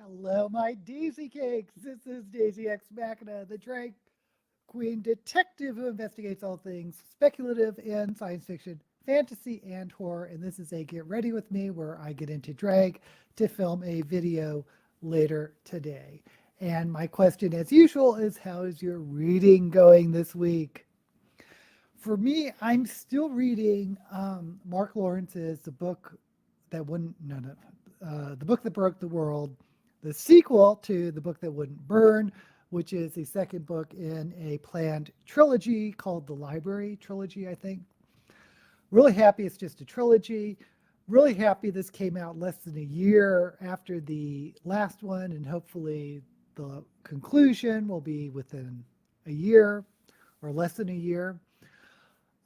Hello, my Daisy Cakes. This is Daisy X Machina, the drag queen detective who investigates all things speculative and science fiction, fantasy, and horror. And this is a Get Ready With Me where I get into drag to film a video later today. And my question, as usual, is how is your reading going this week? For me, I'm still reading Mark Lawrence's The Book That Wouldn't, no, no, The Book That Broke the World, the sequel to The Book That Wouldn't Burn, which is the second book in a planned trilogy called the Library Trilogy, I think. Really happy it's just a trilogy. Really happy this came out less than a year after the last one, and hopefully the conclusion will be within a year or less than a year.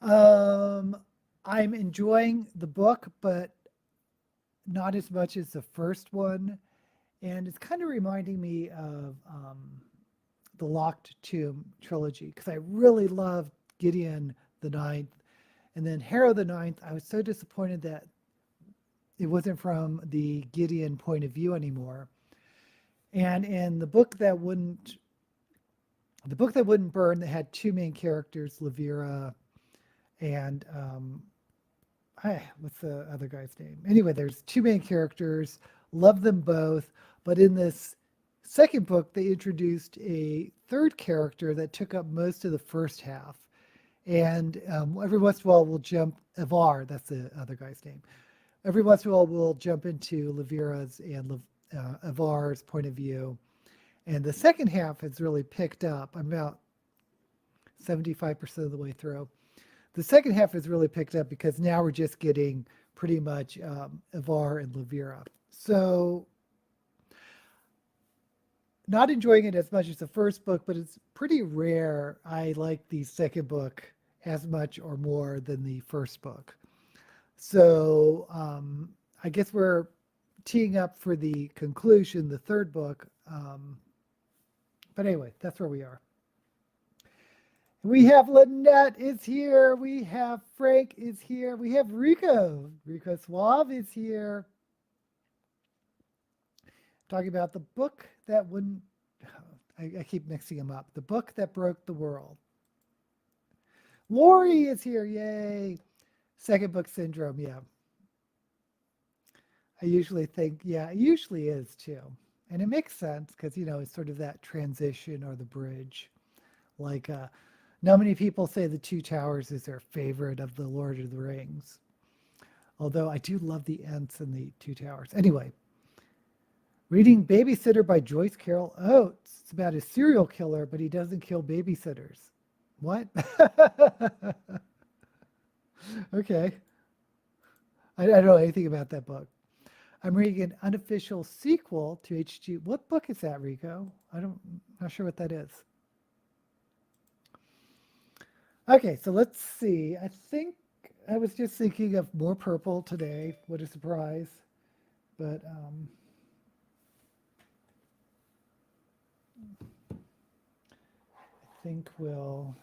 I'm enjoying the book, but not as much as the first one. And it's kind of reminding me of the Locked Tomb trilogy because I really loved Gideon the Ninth. And then Harrow the Ninth, I was so disappointed that it wasn't from the Gideon point of view anymore. And in the book that wouldn't burn, that had two main characters, Levira and what's the other guy's name? Anyway, there's two main characters. Love them both, but in this second book, they introduced a third character that took up most of the first half. And every once in a while, we'll jump Avar. That's the other guy's name. Every once in a while, we'll jump into Levira's and Avar's point of view. And the second half has really picked up. I'm about 75% of the way through. The second half has really picked up because now we're just getting pretty much Avar and Levira. So not enjoying it as much as the first book, but it's pretty rare I like the second book as much or more than the first book. So I guess we're teeing up for the conclusion, the third book. But anyway, that's where we are. We have Lynette is here. We have Frank is here. We have Rico. Rico Suave is here. Talking about the book that wouldn't, I keep mixing them up. The book that broke the world. Lori is here. Yay. Second book syndrome. Yeah. I usually think, yeah, it usually is too. And it makes sense because, you know, it's sort of that transition or the bridge. Like, not many people say the Two Towers is their favorite of the Lord of the Rings. Although I do love the Ents in the Two Towers. Anyway, reading Babysitter by Joyce Carol Oates. It's about a serial killer, but he doesn't kill babysitters. What? Okay. I don't know anything about that book. I'm reading an unofficial sequel to H.G. What book is that, Rico? I'm not sure what that is. Okay, so let's see. I think I was just thinking of More Purple today. What a surprise. But I think we'll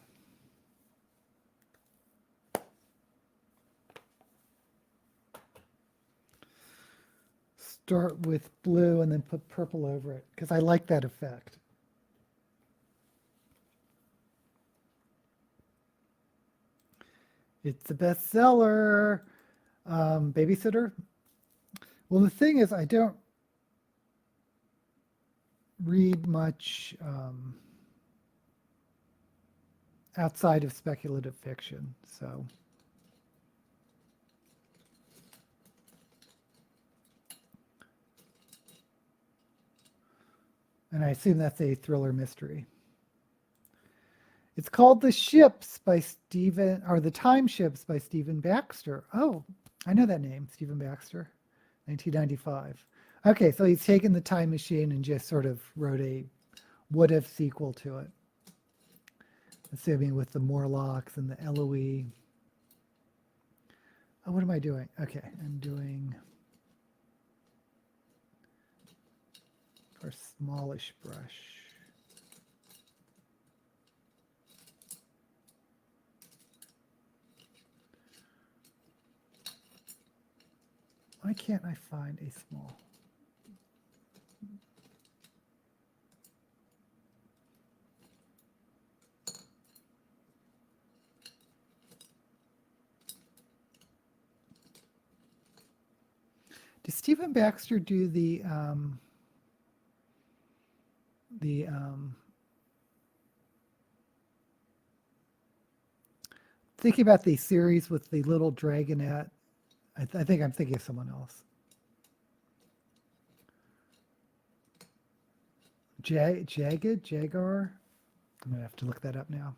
start with blue and then put purple over it because I like that effect. It's a bestseller. Babysitter. Well, the thing is, I don't read much outside of speculative fiction, so. And I assume that's a thriller mystery. It's called The Ships by The Time Ships by Stephen Baxter. Oh, I know that name, Stephen Baxter, 1995. Okay, so he's taken the time machine and just sort of wrote a what-if sequel to it. Assuming with the Morlocks and the Eloise. Oh, what am I doing? Okay, I'm doing for a smallish brush. Why can't I find a small? Did Stephen Baxter do the thinking about the series with the little dragonette? I think I'm thinking of someone else. Jagar? I'm gonna have to look that up now.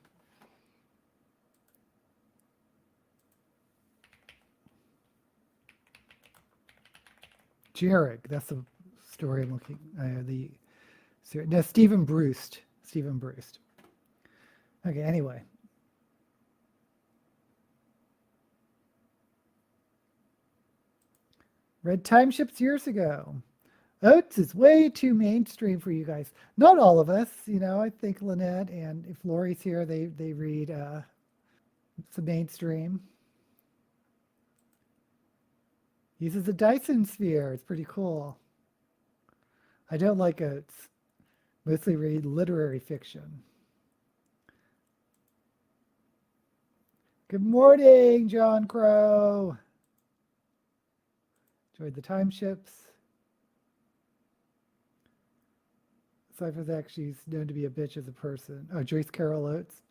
Jarek, that's the story I'm looking. No, Stephen Bruce. Stephen Bruce. Okay. Anyway, read Time Ships years ago. Oates is way too mainstream for you guys. Not all of us, you know. I think Lynette and if Lori's here, they read some mainstream. Uses a Dyson sphere. It's pretty cool. I don't like Oates. Mostly read literary fiction. Good morning, John Crow. Enjoyed the Time Ships. Cypher's actually known to be a bitch as a person. Oh, Joyce Carol Oates.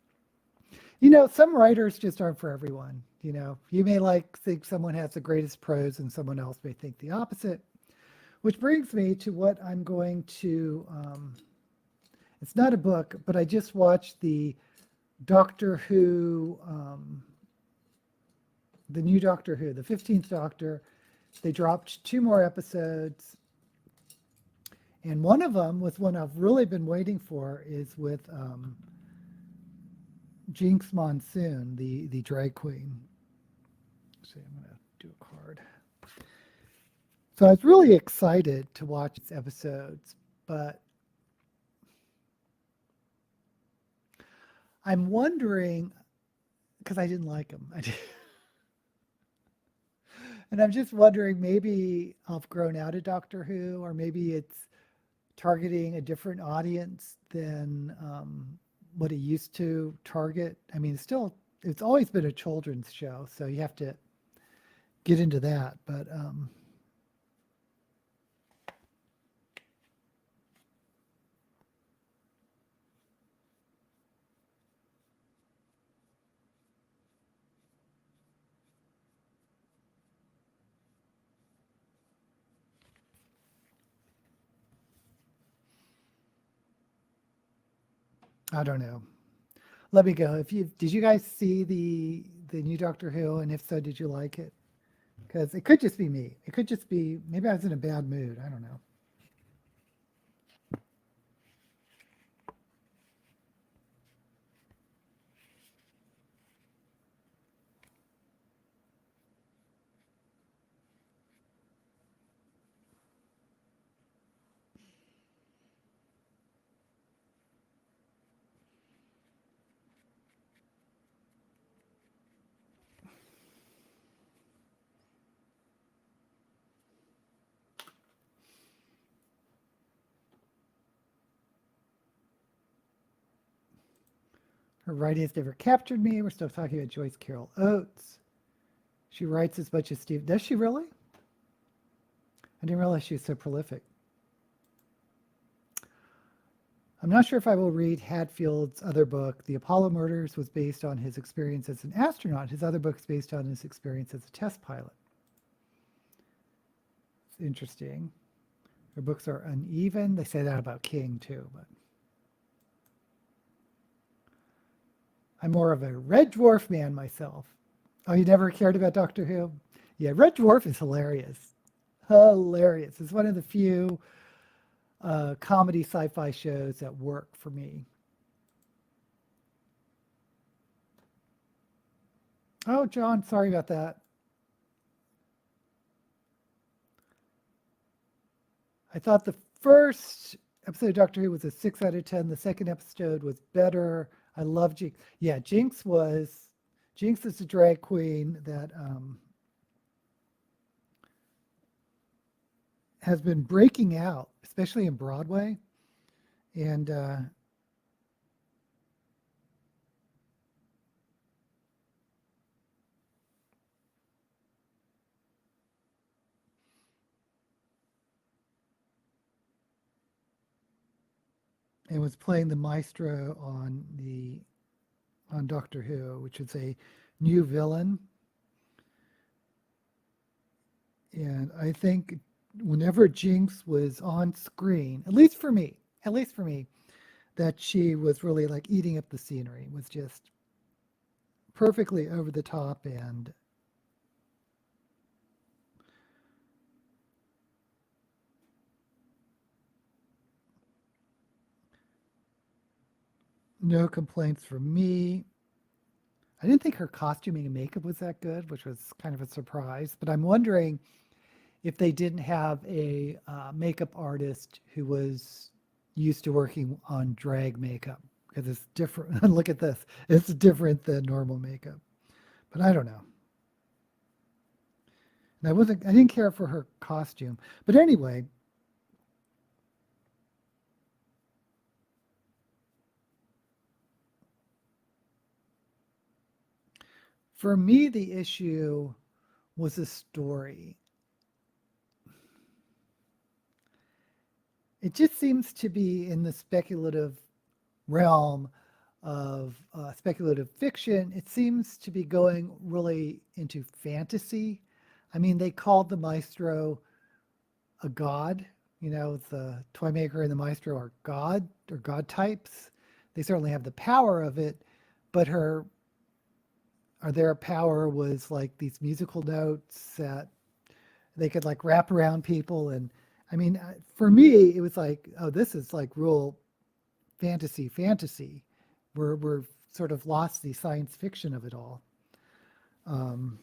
You know, some writers just aren't for everyone. You know, you may think someone has the greatest prose and someone else may think the opposite. Which brings me to what I'm going to, it's not a book, but I just watched the Doctor Who, the new Doctor Who, the 15th Doctor. They dropped 2 more episodes. And one of them was one I've really been waiting for is with Jinx Monsoon, the drag queen. Let's see, I'm going to do a card. So I was really excited to watch these episodes, but I'm wondering, because I didn't like them. And I'm just wondering, maybe I've grown out of Doctor Who, or maybe it's targeting a different audience than what it used to target. I mean, it's always been a children's show, so you have to get into that. But I don't know. Let me go. Did you guys see the new Doctor Who, and if so, did you like it? Because it could just be me. It could just be maybe I was in a bad mood. I don't know. Her writing has never captured me. We're still talking about Joyce Carol Oates. She writes as much as Steve. Does she really? I didn't realize she was so prolific. I'm not sure if I will read Hadfield's other book. The Apollo Murders was based on his experience as an astronaut. His other book is based on his experience as a test pilot. It's interesting. Her books are uneven. They say that about King too, but I'm more of a Red Dwarf man myself. Oh, you never cared about Doctor Who? Yeah, Red Dwarf is hilarious. Hilarious. It's one of the few comedy sci-fi shows that work for me. Oh, John, sorry about that. I thought the first episode of Doctor Who was a 6 out of 10. The second episode was better. I love Jinx. Yeah, Jinx is a drag queen that has been breaking out, especially in Broadway. And and was playing the maestro on Doctor Who, which is a new villain. And I think whenever Jinx was on screen, at least for me, that she was really like eating up the scenery, was just perfectly over the top and no complaints from me. I didn't think her costuming and makeup was that good, which was kind of a surprise. But I'm wondering if they didn't have a makeup artist who was used to working on drag makeup, because it's different. Look at this. It's different than normal makeup. But I don't know. And I didn't care for her costume. But anyway, for me, the issue was the story. It just seems to be in the speculative realm of speculative fiction. It seems to be going really into fantasy. I mean, they called the maestro a god. You know, the toy maker and the maestro are god or god types. They certainly have the power of it, but their power was like these musical notes that they could like wrap around people. And I mean, for me, it was like, oh, this is like real fantasy. We're sort of lost the science fiction of it all. Um,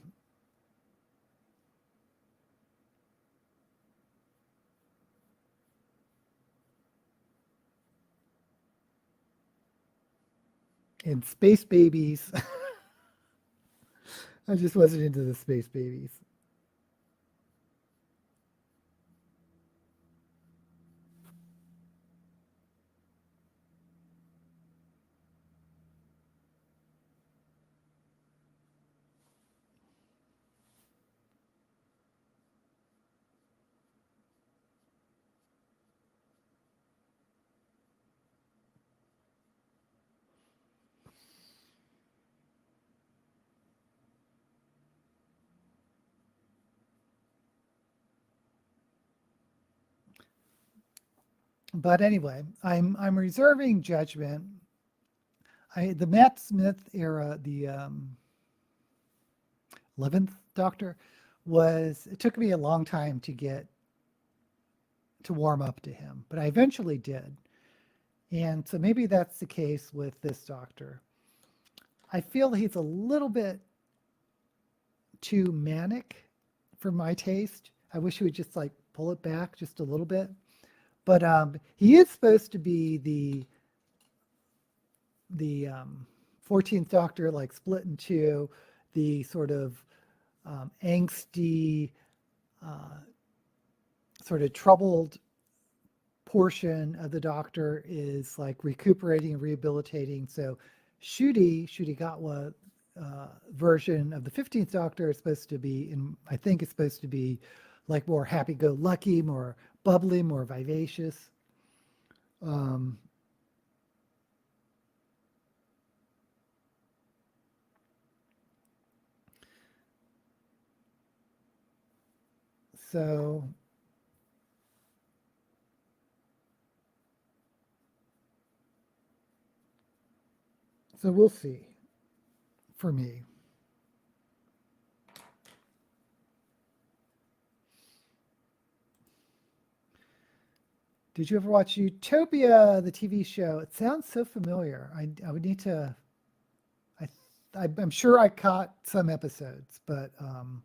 and space babies, I just wasn't into the space babies. But anyway, I'm reserving judgment. The Matt Smith era, the 11th Doctor, it took me a long time to get to warm up to him, but I eventually did. And so maybe that's the case with this Doctor. I feel he's a little bit too manic for my taste. I wish he would just like pull it back just a little bit. But he is supposed to be the 14th Doctor, like split in two, the sort of angsty, sort of troubled portion of the Doctor is like recuperating and rehabilitating. So Ncuti Gatwa version of the 15th Doctor is supposed to be, and I think it's supposed to be like more happy-go-lucky, more bubbly, more vivacious. Um, so so we'll see for me. Did you ever watch Utopia, the TV show? It sounds so familiar. I would need to. I'm sure I caught some episodes, but I'm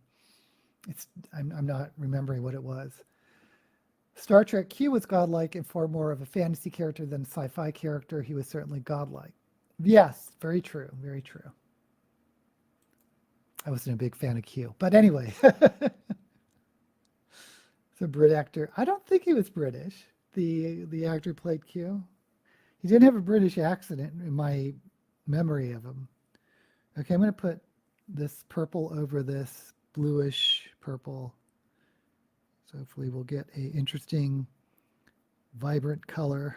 not remembering what it was. Star Trek Q was godlike and far more of a fantasy character than a sci-fi character. He was certainly godlike. Yes, very true, very true. I wasn't a big fan of Q, but anyway, it's a Brit actor. I don't think he was British. The actor who played Q. He didn't have a British accent in my memory of him. Okay, I'm going to put this purple over this bluish purple. So hopefully we'll get a interesting, vibrant color.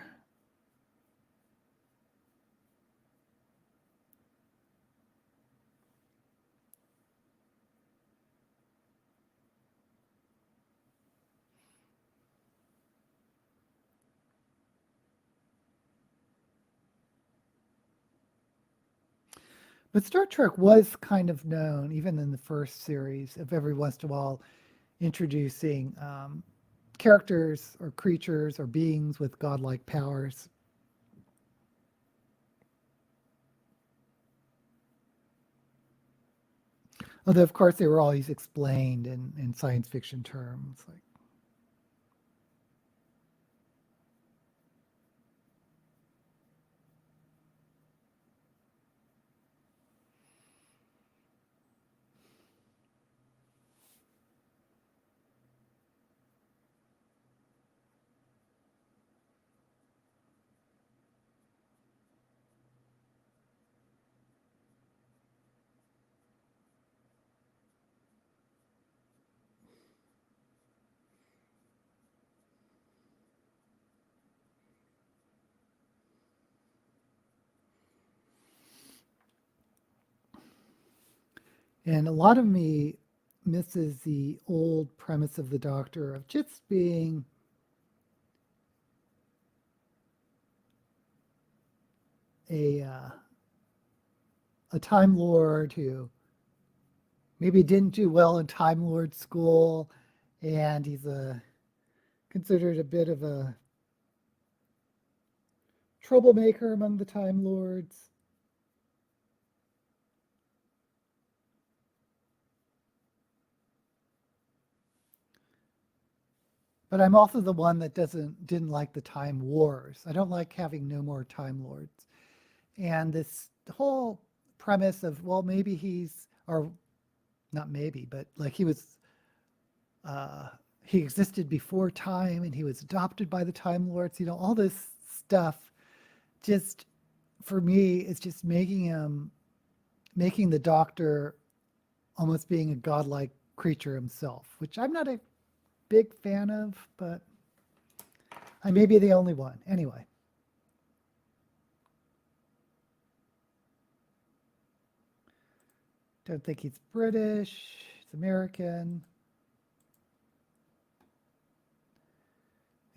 But Star Trek was kind of known, even in the first series, of every once in a while introducing characters or creatures or beings with godlike powers. Although, of course, they were always explained in science fiction terms. Like, and a lot of me misses the old premise of the Doctor of just being a uh, a Time Lord who maybe didn't do well in Time Lord school, and he's considered a bit of a troublemaker among the Time Lords. But I'm also the one that didn't like the Time Wars. I don't like having no more Time Lords. And this whole premise of, well, maybe he's, or not maybe, but like uh, he existed before time and he was adopted by the Time Lords, all this stuff just, for me, is just making the Doctor almost being a godlike creature himself, which I'm not a big fan of, but I may be the only one. Anyway. Don't think he's British. He's American.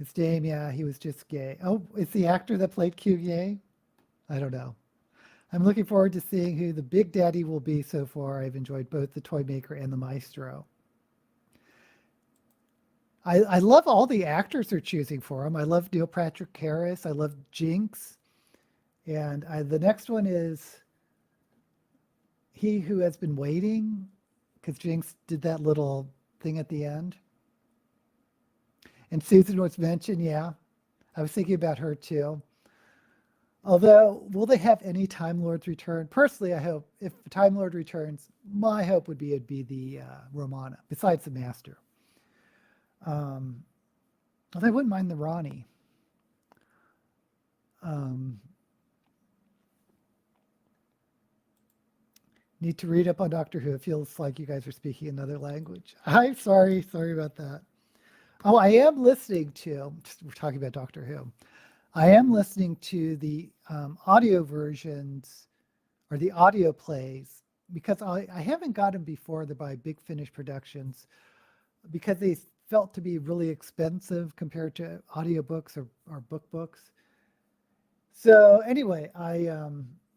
His name, yeah, he was just gay. Oh, it's the actor that played Q gay? I don't know. I'm looking forward to seeing who the big daddy will be so far. I've enjoyed both the Toy Maker and the Maestro. I love all the actors they're choosing for him. I love Neil Patrick Harris. I love Jinx. And the next one is He Who Has Been Waiting, because Jinx did that little thing at the end. And Susan was mentioned, yeah. I was thinking about her too. Although, will they have any Time Lords return? Personally, I hope if Time Lord returns, my hope would be it'd be the Romana, besides the Master. Although I wouldn't mind the Ronnie. Need to read up on Doctor Who. It feels like you guys are speaking another language. I'm sorry about that. Oh, I am listening to, we're talking about Doctor Who. I am listening to the audio versions or the audio plays because I haven't got them before. They're by Big Finish Productions because they felt to be really expensive compared to audiobooks or book books. So anyway,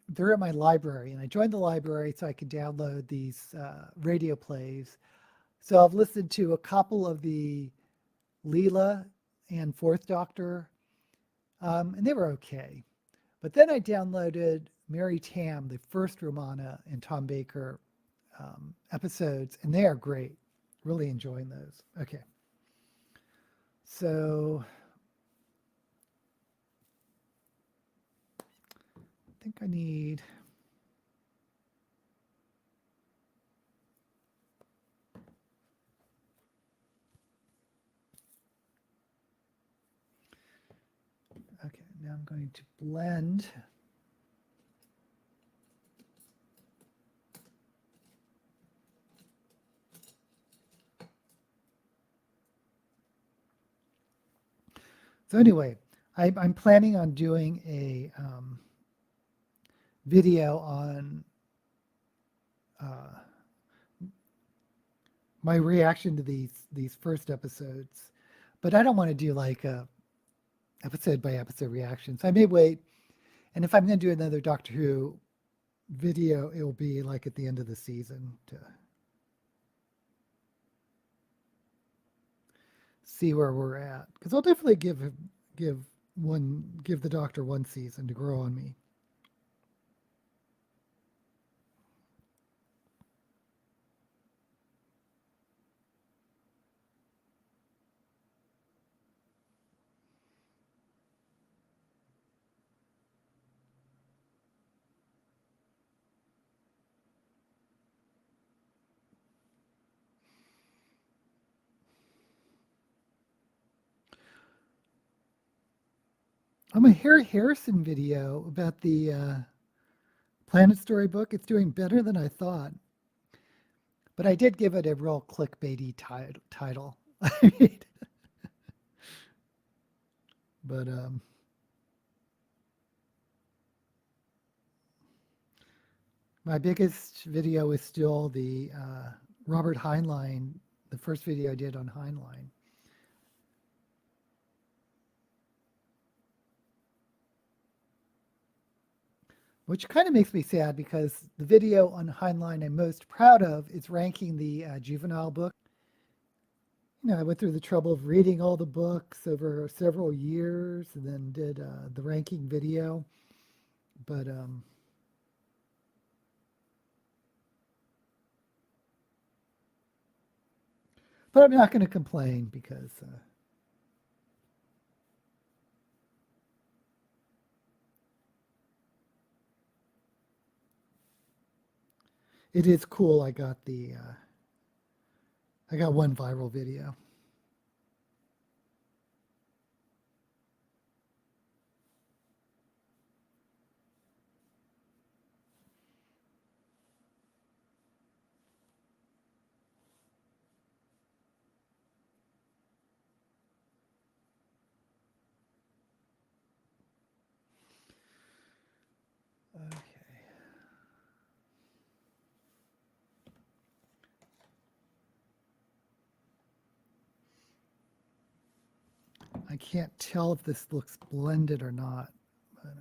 they're in my library and I joined the library so I could download these radio plays. So I've listened to a couple of the Leela and Fourth Doctor, and they were okay. But then I downloaded Mary Tam, the first Romana and Tom Baker episodes, and they are great. Really enjoying those. Okay. So I think I need... Okay, now I'm going to blend. So anyway, I'm planning on doing a video on my reaction to these first episodes, but I don't want to do like a episode by episode reactions. I may wait, and if I'm going to do another Doctor Who video it will be like at the end of the season to see where we're at. Because I'll definitely give the Doctor one season to grow on me. I'm a Harry Harrison video about the Planet Story book. It's doing better than I thought. But I did give it a real clickbaity title. But my biggest video is still the Robert Heinlein, the first video I did on Heinlein. Which kind of makes me sad because the video on Heinlein I'm most proud of is ranking the juvenile book. You know, I went through the trouble of reading all the books over several years and then did the ranking video. But I'm not going to complain because it is cool. I got one viral video. Okay. I can't tell if this looks blended or not. But,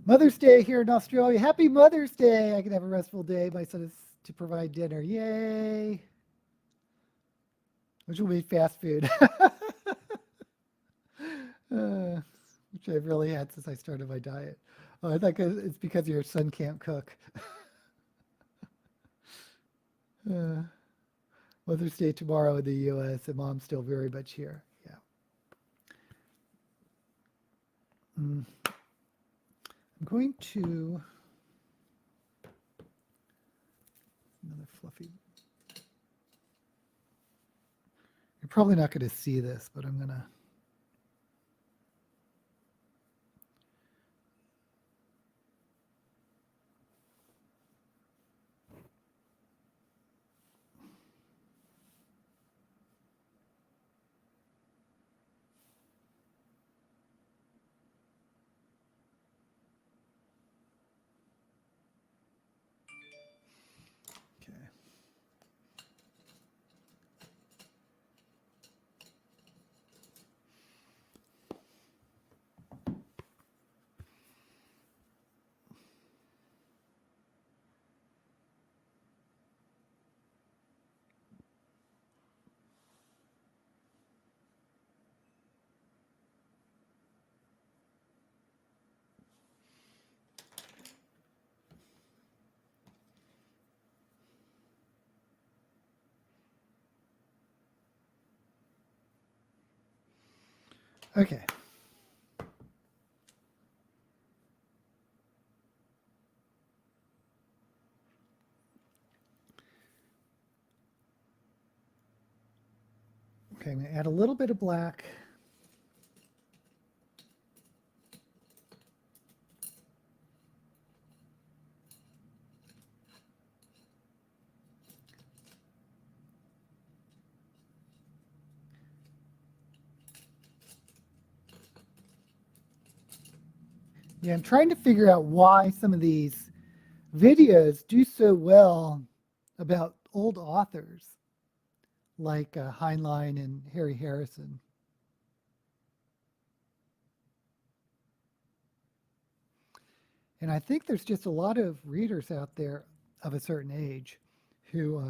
Mother's Day here in Australia. Happy Mother's Day. I can have a restful day. My son is to provide dinner. Yay. Which will be fast food. Which I've really had since I started my diet. Oh, I think it's because your son can't cook. Mother's Day tomorrow in the U.S. and Mom's still very much here. Yeah. I'm going to another fluffy. You're probably not going to see this, but I'm going to. Okay. Okay, I'm going to add a little bit of black. Yeah, I'm trying to figure out why some of these videos do so well about old authors like Heinlein and Harry Harrison. And I think there's just a lot of readers out there of a certain age who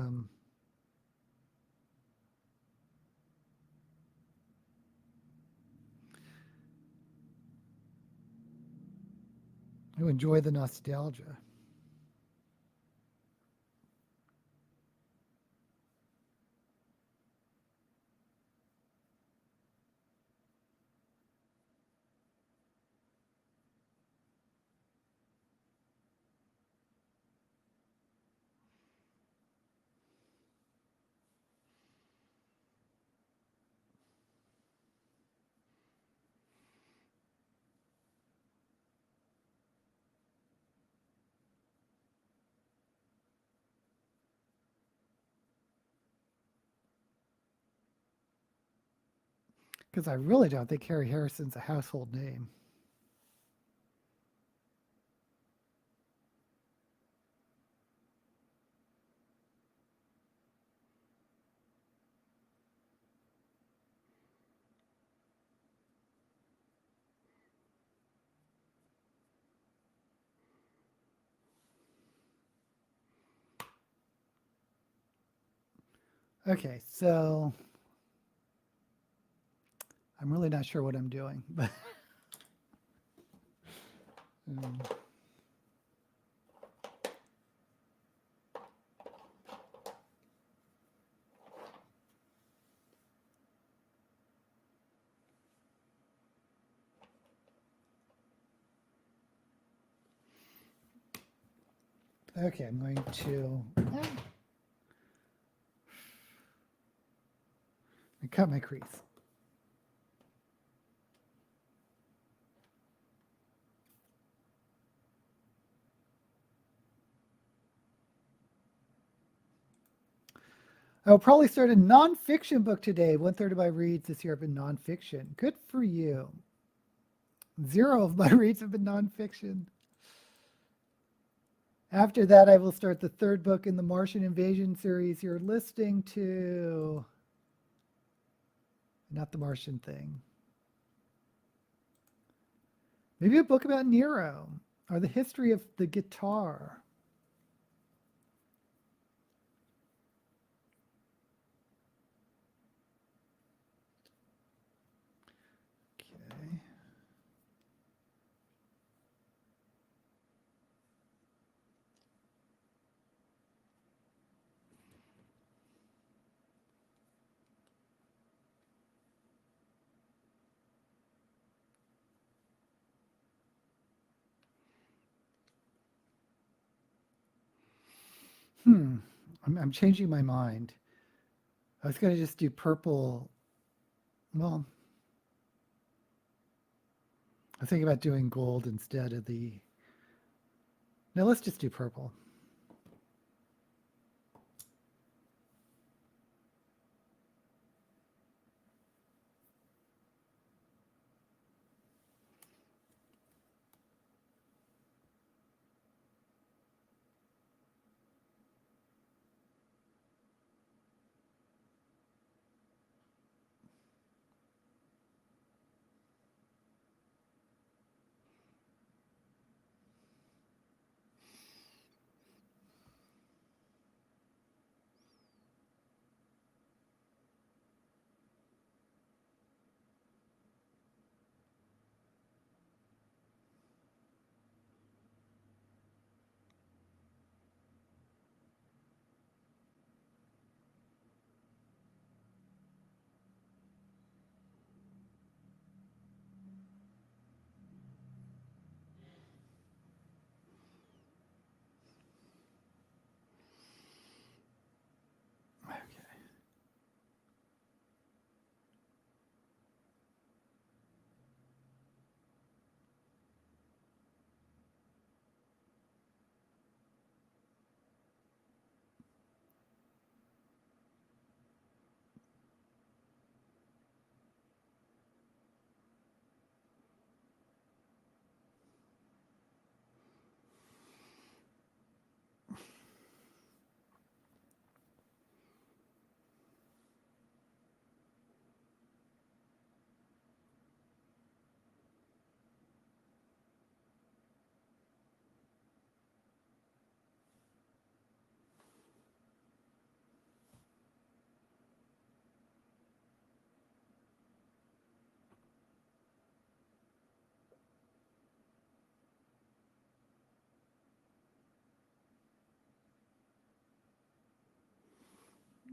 enjoy the nostalgia. Because I really don't think Harry Harrison's a household name. Okay, so I'm really not sure what I'm doing, but okay, I'm going to cut my crease. I'll probably start a nonfiction book today. 1/3 of my reads this year have been nonfiction. Good for you. 0 of my reads have been nonfiction. After that, I will start the 3rd book in the Martian Invasion series you're listening to. Not the Martian thing. Maybe a book about Nero or the history of the guitar. Okay. I'm changing my mind. I was going to just do purple. Well, I was thinking about doing gold instead of the... No, let's just do purple.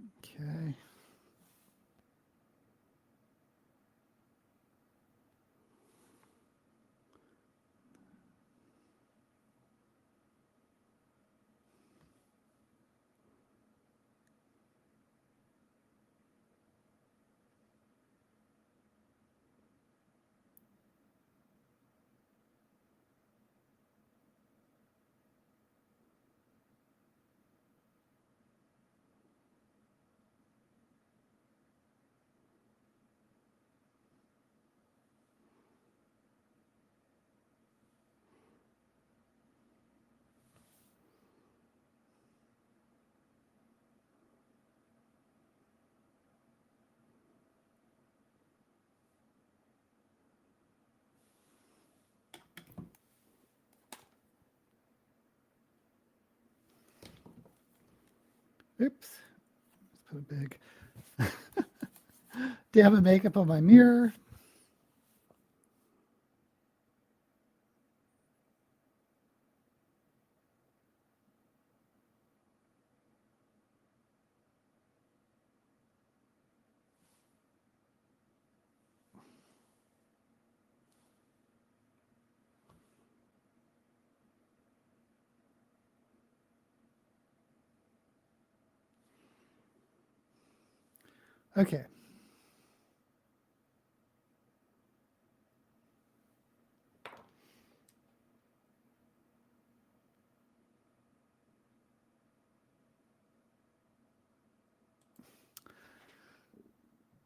Okay. Oops. Let's put a big dab of makeup on my mirror. Okay.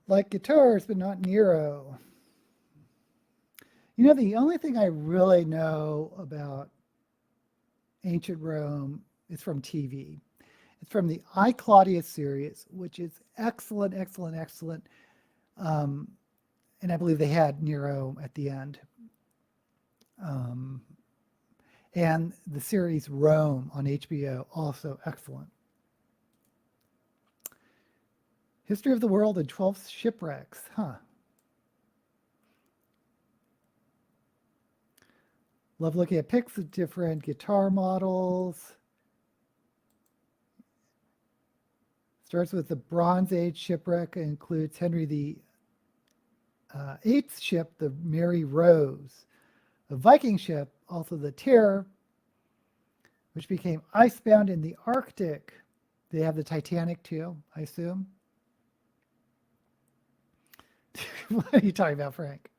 Like guitars, but not Nero. You know, the only thing I really know about ancient Rome is from TV. It's from the I Claudius series, which is excellent, excellent, excellent. Um, and I believe they had Nero at the end. Um, and the series Rome on HBO, also excellent. History of the World and 12 Shipwrecks, huh? Love looking at pics of different guitar models. Starts with the Bronze Age shipwreck, includes Henry the Eighth ship, the Mary Rose, a Viking ship, also the Terror, which became icebound in the Arctic. They have the Titanic too, I assume. What are you talking about, Frank?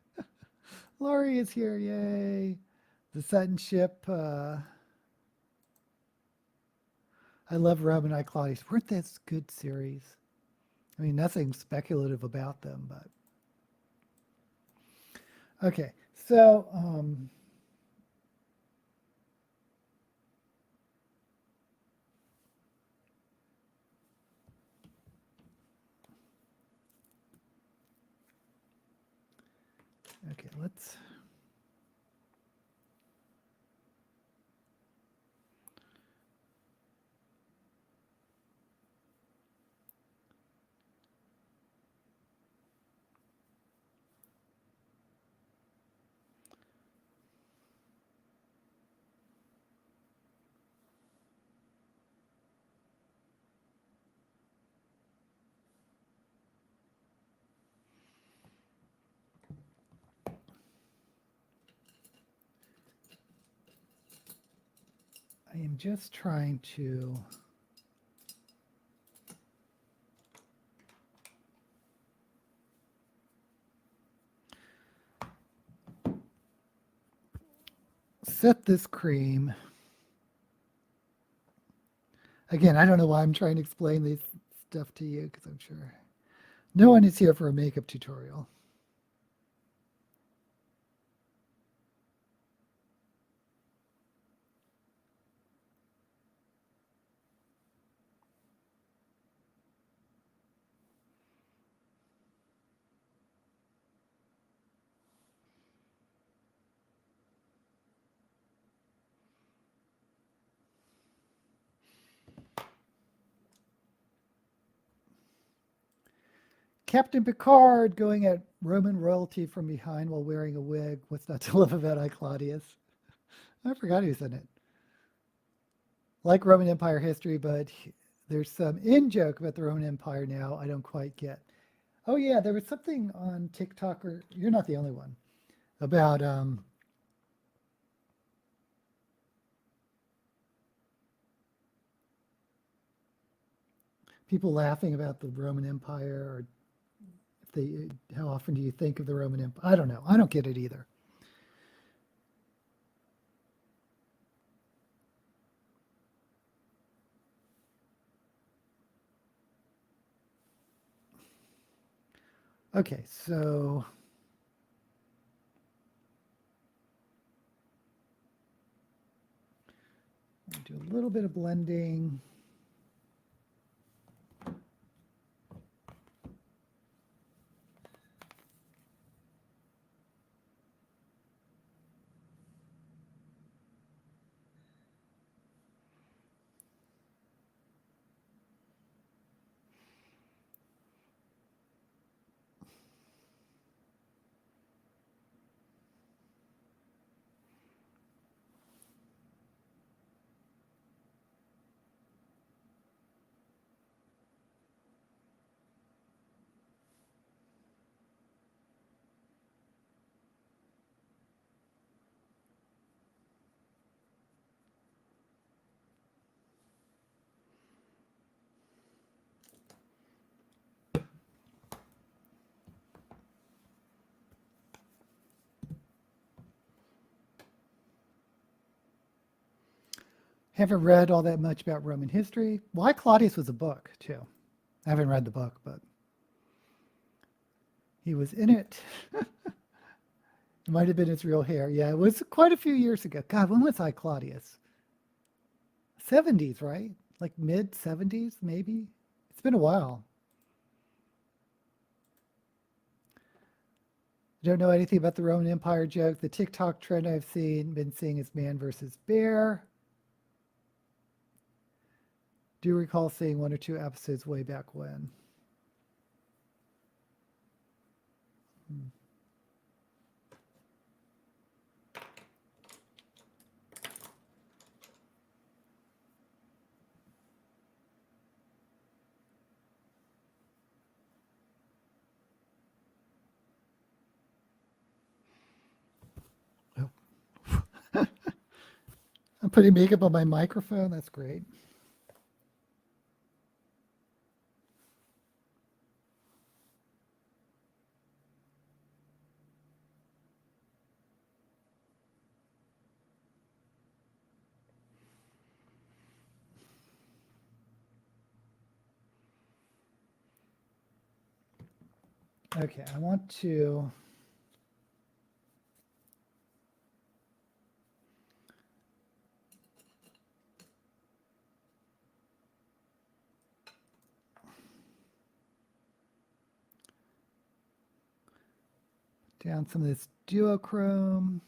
Laurie is here, yay. The Sutton ship. I love Rome and I Claudius. Weren't those good series? I mean, nothing speculative about them, but. Okay, so okay, let's. I am just trying to. Set this cream. Again, I don't know why I'm trying to explain this stuff to you because I'm sure no one is here for a makeup tutorial. Captain Picard going at Roman royalty from behind while wearing a wig. What's not to love about I Claudius? I forgot he was in it. Like Roman Empire history, but There's some in-joke about the Roman Empire now I don't quite get. Oh yeah, there was something on TikTok, or you're not the only one, about people laughing about the Roman Empire, or if they, how often do you think of the Roman Empire? I don't know. I don't get it either. Okay, so I'll do a little bit of blending. Haven't read all that much about Roman history. Why Claudius was a book, too. I haven't read the book, but he was in it. It might have been his real hair. Yeah, it was quite a few years ago. God, when was I Claudius? 70s, right? Like mid 70s, maybe? It's been a while. I don't know anything about the Roman Empire joke. The TikTok trend I've been seeing is man versus bear. Do you recall seeing one or two episodes way back when? Oh. I'm putting makeup on my microphone. That's great. Okay, I want to down some of this duochrome.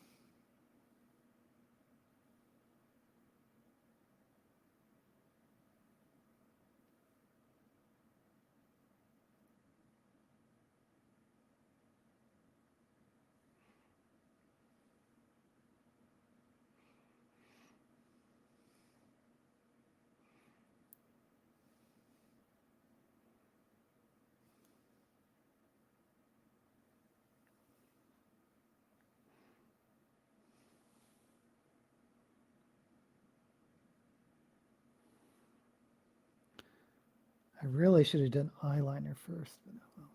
I really should have done eyeliner first. But well.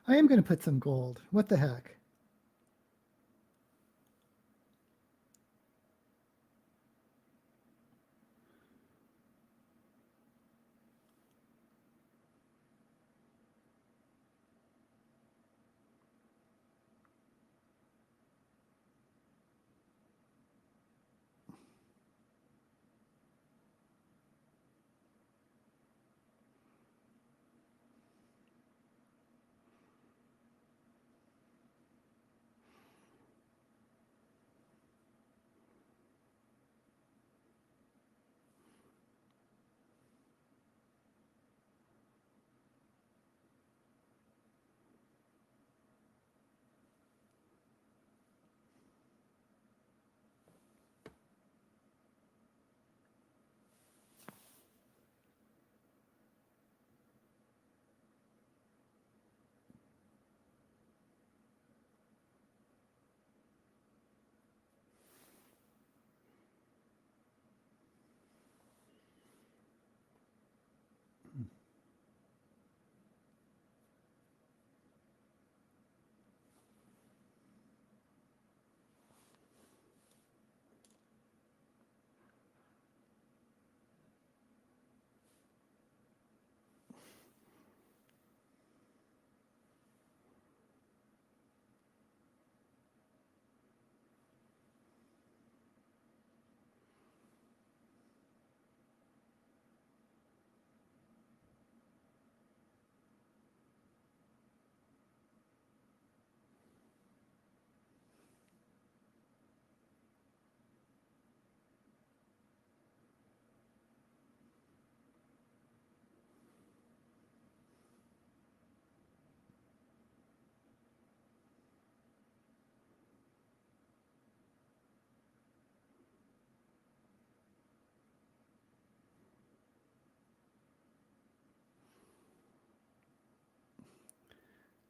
I am going to put some gold. What the heck?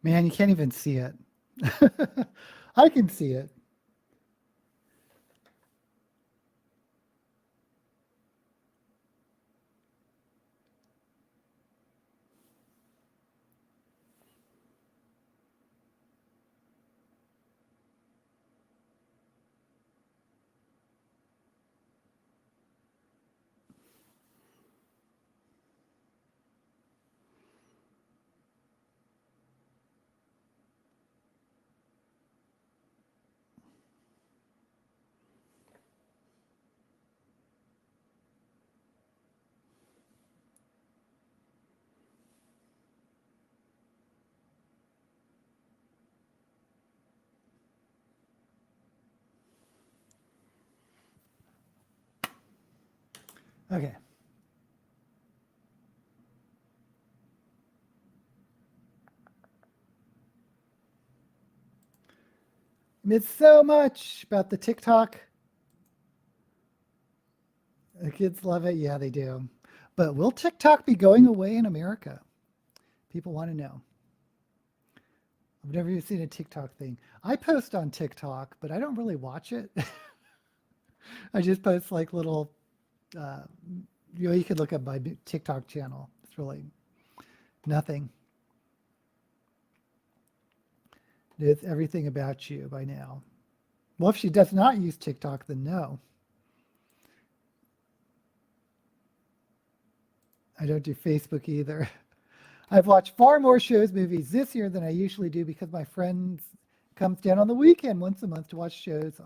Man, you can't even see it. I can see it. Okay. It's so much about the TikTok. The kids love it. Yeah, they do. But will TikTok be going away in America? People want to know. I've never even seen a TikTok thing. I post on TikTok, but I don't really watch it. I just post like little, uh, you can look up my TikTok channel. It's really nothing. It's everything about you by now. Well, if she does not use TikTok, then no. I don't do Facebook either. I've watched far more shows, movies this year than I usually do because my friends comes down on the weekend once a month to watch shows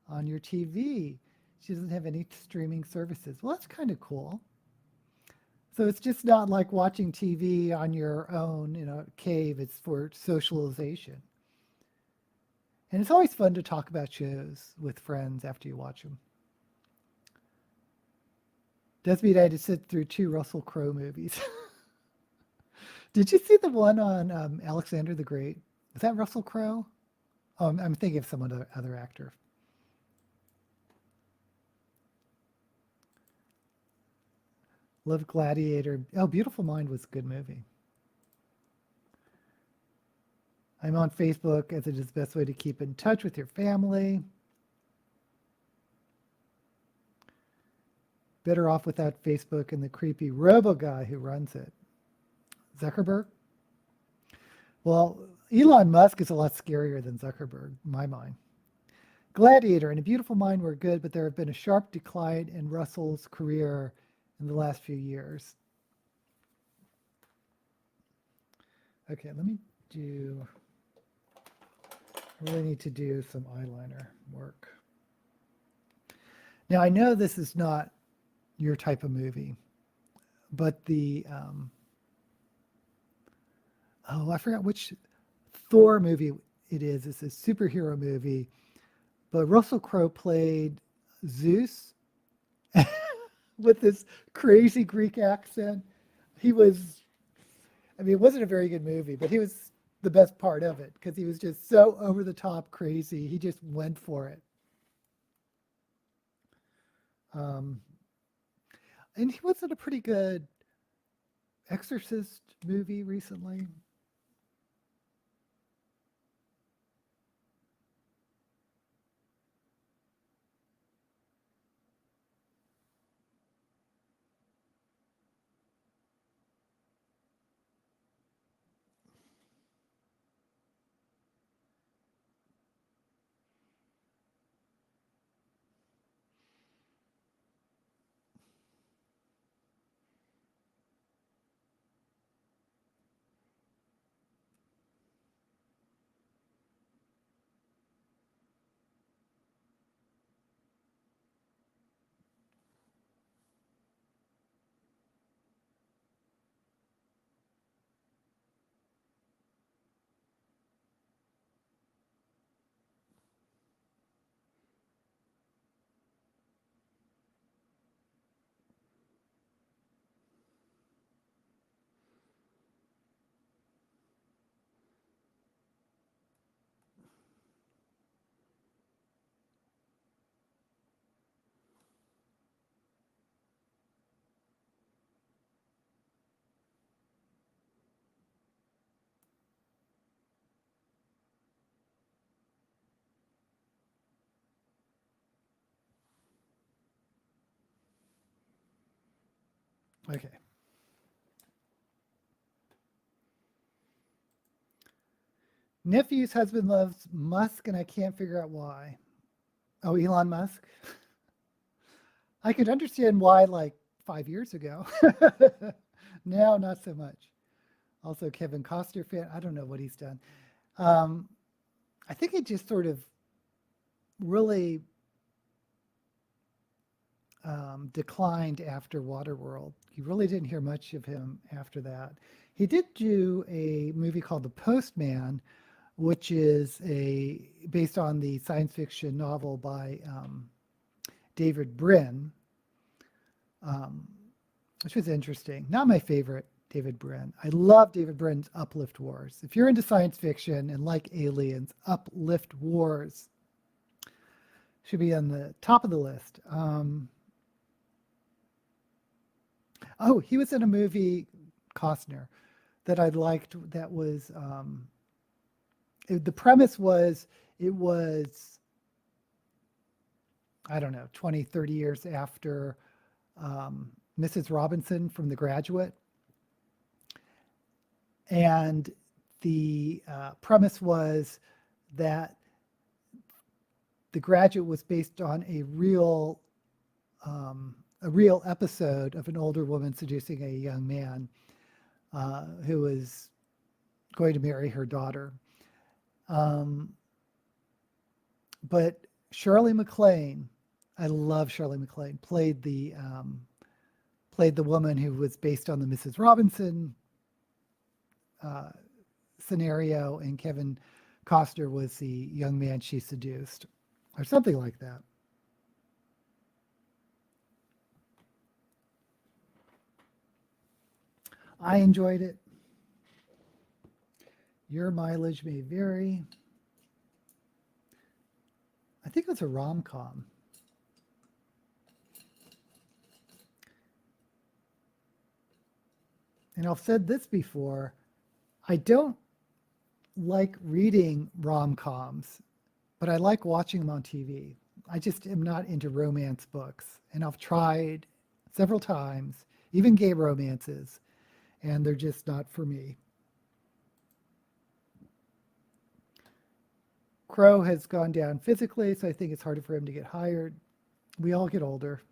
on your TV. She doesn't have any streaming services. Well, that's kind of cool. So it's just not like watching TV on your own in a cave. It's for socialization. And it's always fun to talk about shows with friends after you watch them. Does mean I had to sit through 2 Russell Crowe movies. Did you see the one on Alexander the Great? Was that Russell Crowe? Oh, I'm thinking of some other actor. Love Gladiator. Oh, Beautiful Mind was a good movie. I'm on Facebook as it is the best way to keep in touch with your family. Better off without Facebook and the creepy robo guy who runs it. Zuckerberg? Well, Elon Musk is a lot scarier than Zuckerberg, in my mind. Gladiator and A Beautiful Mind were good, but there have been a sharp decline in Russell's career in the last few years. Okay, let me do, I really need to do some eyeliner work. Now, I know this is not your type of movie, but I forgot which Thor movie it is. It's a superhero movie, but Russell Crowe played Zeus with this crazy Greek accent. He was, I mean, it wasn't a very good movie, but he was the best part of it because he was just so over the top crazy. He just went for it. And he was in a pretty good Exorcist movie recently. Okay. Nephew's husband loves Musk, and I can't figure out why. Oh, Elon Musk? I could understand why like 5 years ago. Now, not so much. Also, Kevin Costner fan. I don't know what he's done. Um, I think he just sort of really declined after Waterworld. You really didn't hear much of him after that. He did do a movie called The Postman, which is based on the science fiction novel by David Brin, which was interesting. Not my favorite David Brin. I love David Brin's Uplift Wars. If you're into science fiction and like aliens, Uplift Wars should be on the top of the list. Oh, he was in a movie, Costner, that I liked. That was the premise was it was, I don't know, 20, 30 years after Mrs. Robinson from The Graduate. And the premise was that The Graduate was based on a real episode of an older woman seducing a young man who was going to marry her daughter. But Shirley MacLaine, I love Shirley MacLaine, played the woman who was based on the Mrs. Robinson scenario, and Kevin Costner was the young man she seduced, or something like that. I enjoyed it. Your mileage may vary. I think it was a rom-com. And I've said this before, I don't like reading rom-coms, but I like watching them on TV. I just am not into romance books. And I've tried several times, even gay romances, and they're just not for me. Crow has gone down physically, so I think it's harder for him to get hired. We all get older.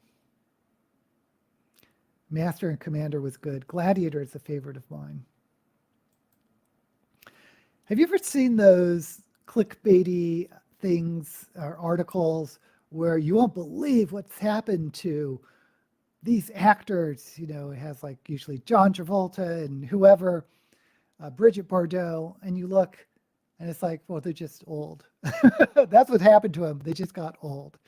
Master and Commander was good. Gladiator is a favorite of mine. Have you ever seen those clickbaity things or articles where you won't believe what's happened to these actors? You know, it has like usually John Travolta and whoever, Bridget Bardot, and you look and it's like, well, they're just old. That's what happened to them. They just got old.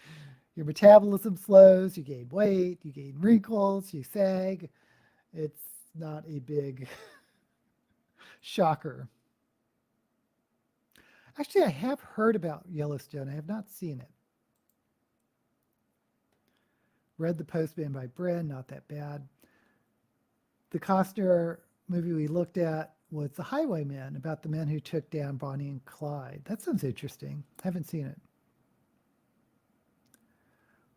Your metabolism slows, you gain weight, you gain wrinkles, you sag. It's not a big shocker. Actually, I have heard about Yellowstone. I have not seen it. Read The Postman by Bren, not that bad. The Costner movie we looked at was The Highwaymen, about the men who took down Bonnie and Clyde. That sounds interesting. Haven't seen it.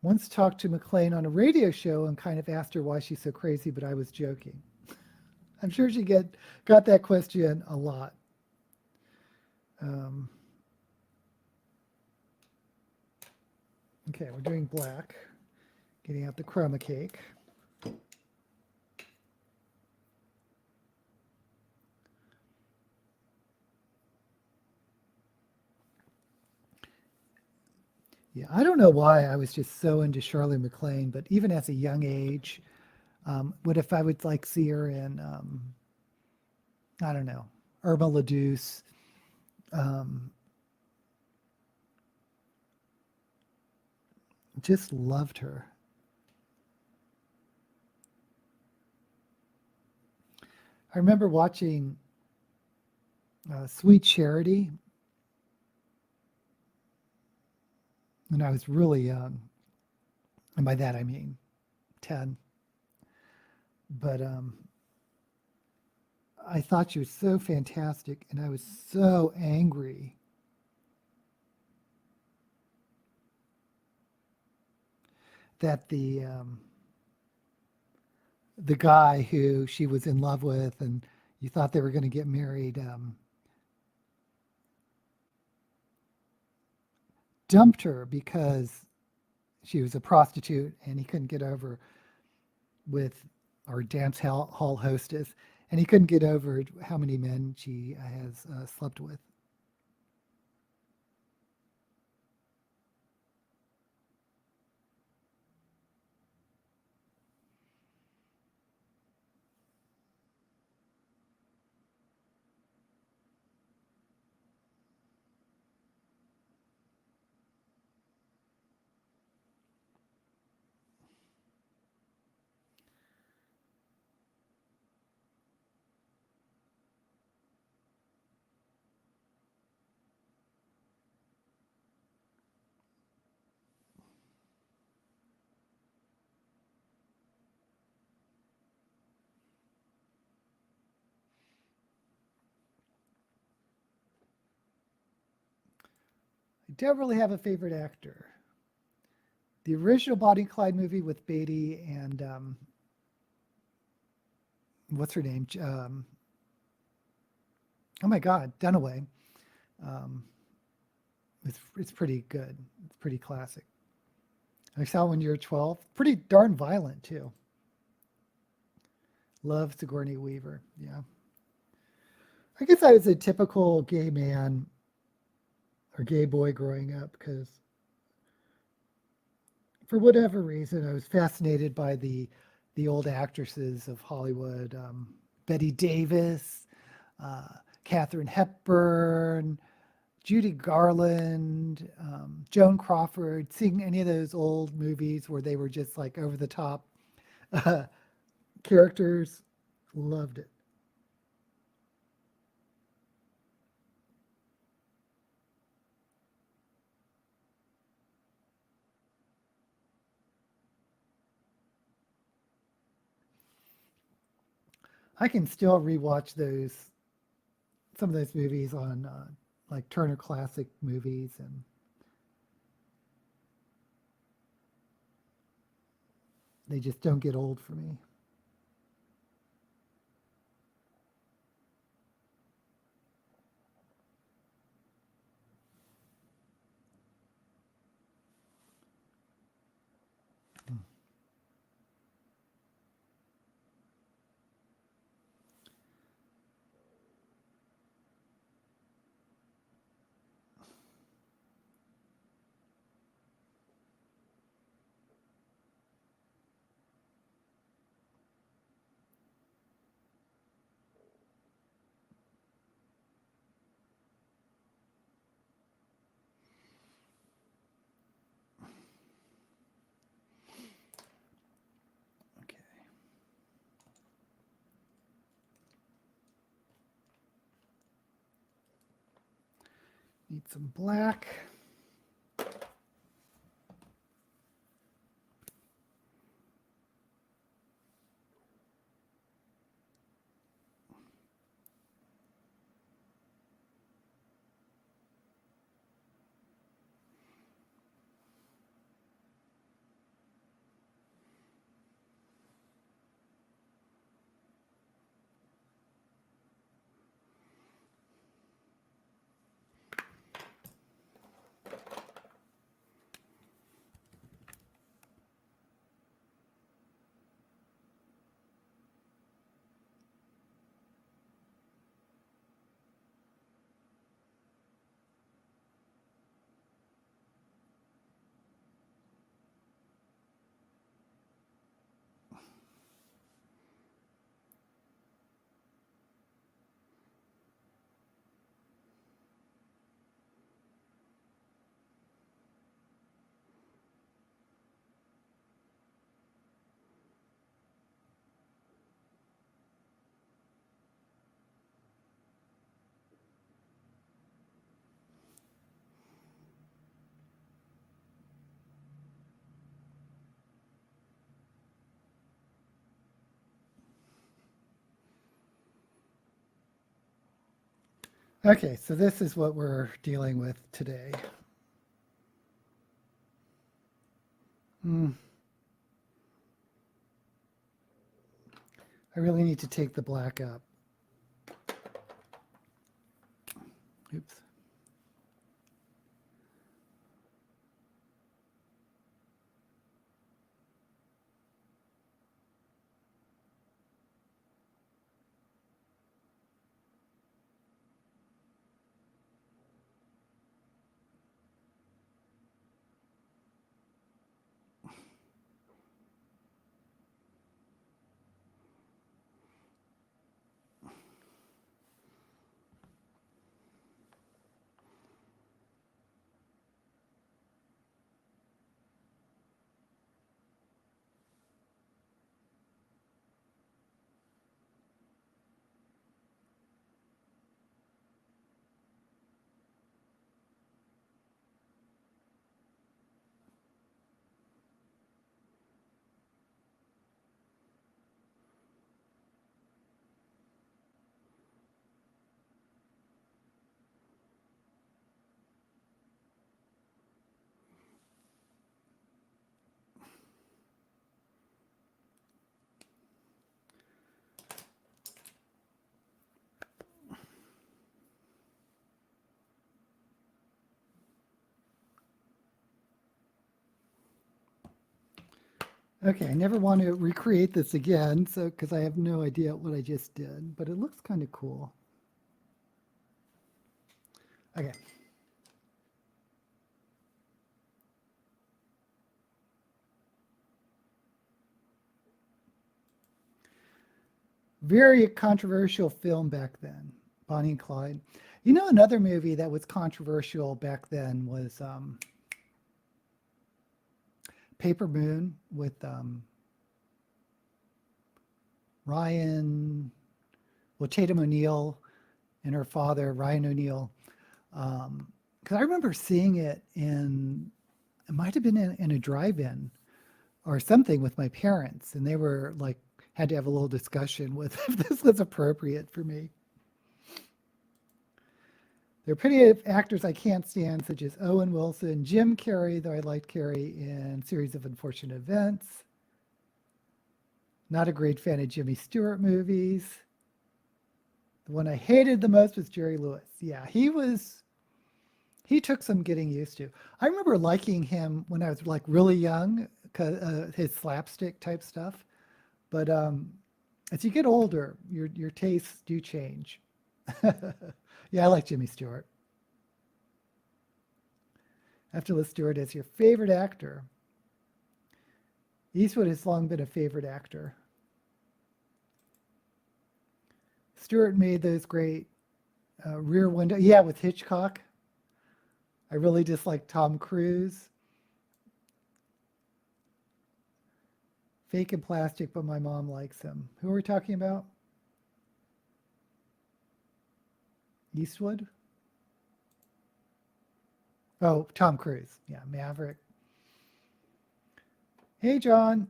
Once talked to McLean on a radio show and kind of asked her why she's so crazy, but I was joking. I'm sure she got that question a lot. Okay, we're doing black. Getting out the chroma cake. Yeah, I don't know why I was just so into Shirley MacLaine, but even as a young age, what if I would like see her in, I don't know, Irma la Douce, just loved her. I remember watching Sweet Charity when I was really young. And by that I mean 10. But I thought she was so fantastic, and I was so angry that the guy who she was in love with and you thought they were going to get married dumped her because she was a prostitute and he couldn't get over with our dance hall hostess, and he couldn't get over how many men she has slept with. I don't really have a favorite actor. The original Bonnie and Clyde movie with Beatty and what's her name? Oh my God, Dunaway. Um, it's pretty good. It's pretty classic. I saw when you were 12. Pretty darn violent too. Love Sigourney Weaver. Yeah. I guess I was a typical gay man or gay boy growing up because for whatever reason I was fascinated by the old actresses of Hollywood, Betty Davis, uh, Katharine Hepburn, Judy Garland, Joan Crawford. Seeing any of those old movies where they were just like over the top uh, characters, loved it. I can still rewatch those some of those movies on like Turner Classic Movies, and they just don't get old for me. Need some black. Okay, so this is what we're dealing with today. I really need to take the black up. Oops. Okay, I never want to recreate this again, so because I have no idea what I just did, but it looks kind of cool. Okay. Very controversial film back then, Bonnie and Clyde. You know, another movie that was controversial back then was Paper Moon with Ryan, well, Tatum O'Neal and her father, Ryan O'Neal. Because I remember seeing it it might have been in a drive-in or something with my parents, and they were like, had to have a little discussion with if this was appropriate for me. There are plenty of actors I can't stand, such as Owen Wilson, Jim Carrey, though I liked Carrey in Series of Unfortunate Events. Not a great fan of Jimmy Stewart movies. The one I hated the most was Jerry Lewis. Yeah, he took some getting used to. I remember liking him when I was like really young, his slapstick type stuff. But as you get older, your tastes do change. Yeah, I like Jimmy Stewart. I have to list Stewart as your favorite actor. Eastwood has long been a favorite actor. Stewart made those great Rear Window. Yeah, with Hitchcock. I really dislike Tom Cruise. Fake and Plastic, but my mom likes him. Who are we talking about? Eastwood? Oh, Tom Cruise. Yeah, Maverick. Hey, John.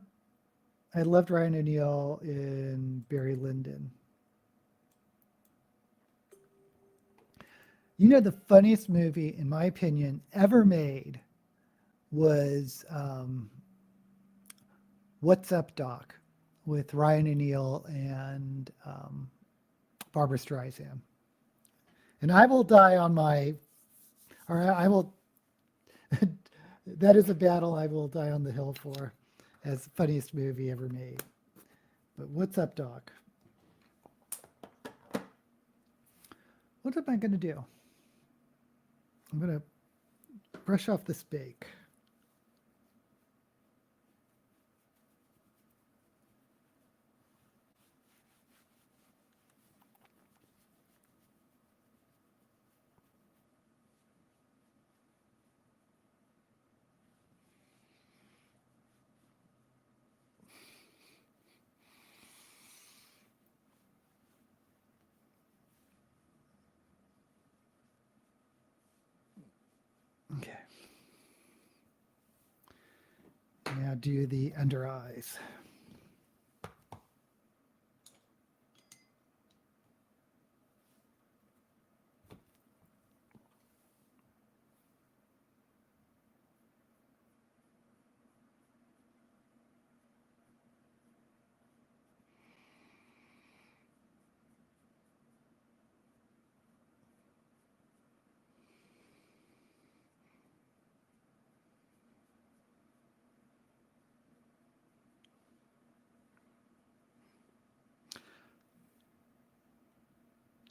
I loved Ryan O'Neal in Barry Lyndon. You know, the funniest movie, in my opinion, ever made was What's Up, Doc, with Ryan O'Neal and Barbara Streisand. And I will die on my, or I will, that is a battle I will die on the hill for as the funniest movie ever made. But What's Up, Doc? What am I going to do? I'm going to brush off this bake. Okay. Now do the under eyes.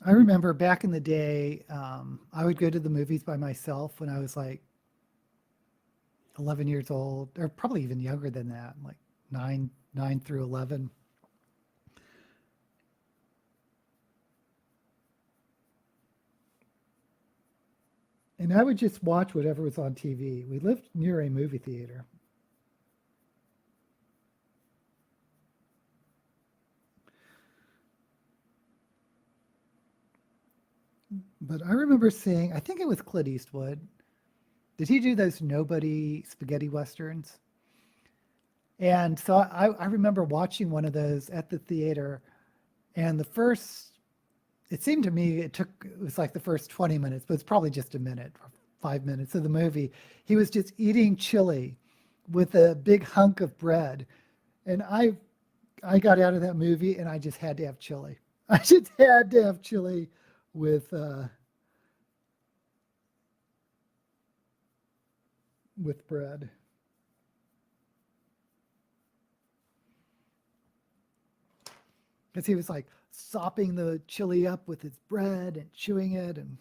I remember back in the day, I would go to the movies by myself when I was like 11 years old, or probably even younger than that, like 9 through 11. And I would just watch whatever was on TV. We lived near a movie theater. But I remember seeing, I think it was Clint Eastwood. Did he do those nobody spaghetti westerns? And so I remember watching one of those at the theater. And the first, it seemed to me it was like the first 20 minutes, but it's probably just a minute or 5 minutes of the movie. He was just eating chili with a big hunk of bread. And I got out of that movie and I just had to have chili. I just had to have chili with bread. Because he was like sopping the chili up with his bread and chewing it. And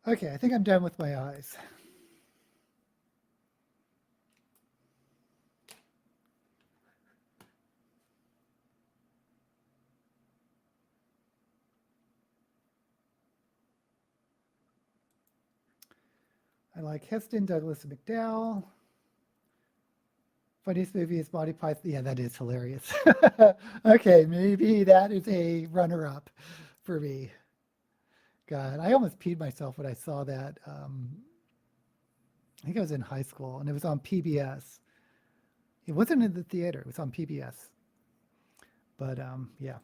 okay, I think I'm done with my eyes. I like Heston, Douglas, and McDowell. Funniest movie is Monty Python. Yeah, that is hilarious. Okay, maybe that is a runner-up for me. God, I almost peed myself when I saw that. I think I was in high school, and it was on PBS. It wasn't in the theater; it was on PBS. But yeah,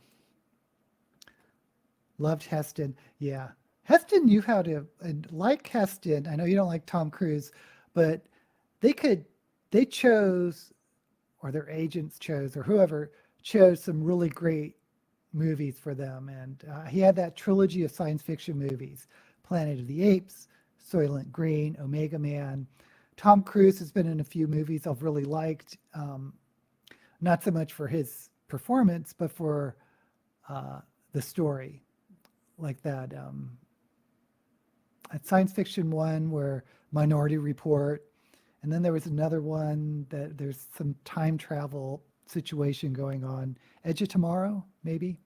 loved Heston. Yeah, Heston knew how to, and like Heston. I know you don't like Tom Cruise, but they could, they chose, or their agents chose, or whoever chose some really great movies for them. And he had that trilogy of science fiction movies: Planet of the Apes, Soylent Green, Omega Man. Tom Cruise has been in a few movies I've really liked, not so much for his performance, but for uh, the story, like that science fiction one where Minority Report, and then there was another one that there's some time travel situation going on. Edge of Tomorrow, maybe.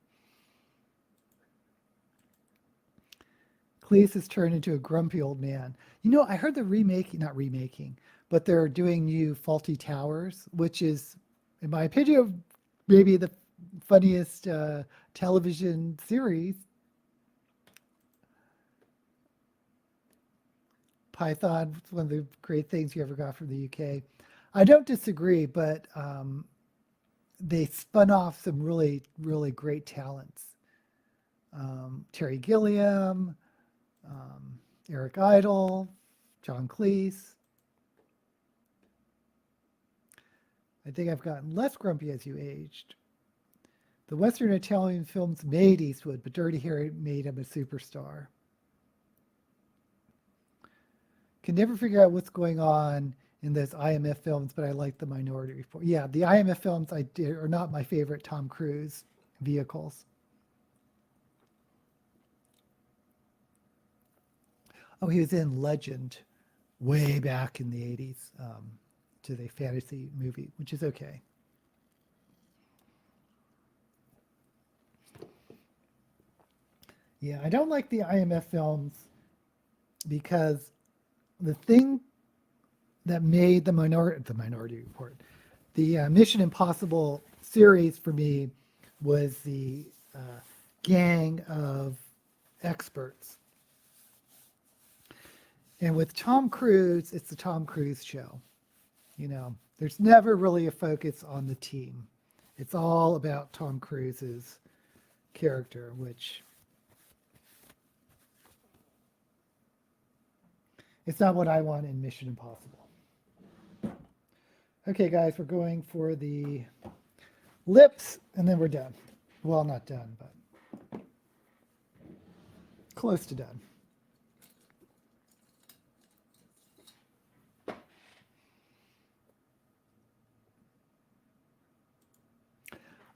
Cleese has turned into a grumpy old man. You know, I heard they're remaking, not remaking, but they're doing new Faulty Towers, which is, in my opinion, maybe the funniest television series. Python was one of the great things you ever got from the UK. I don't disagree, but they spun off some really, really great talents. Terry Gilliam, Eric Idle, John Cleese. I think I've gotten less grumpy as you aged. The Western Italian films made Eastwood, but Dirty Harry made him a superstar. Can never figure out what's going on in those IMF films, but I like the Minority Report. Yeah, the IMF films I did are not my favorite Tom Cruise vehicles. Oh, he was in Legend way back in the 80s, to the fantasy movie, which is okay. Yeah, I don't like the IMF films because the thing that made the Minority Report, the Mission Impossible series for me was the uh, gang of experts. And with Tom Cruise, it's the Tom Cruise show. You know, there's never really a focus on the team. It's all about Tom Cruise's character, which it's not what I want in Mission Impossible. Okay, guys, we're going for the lips, and then we're done. Well, not done, but close to done.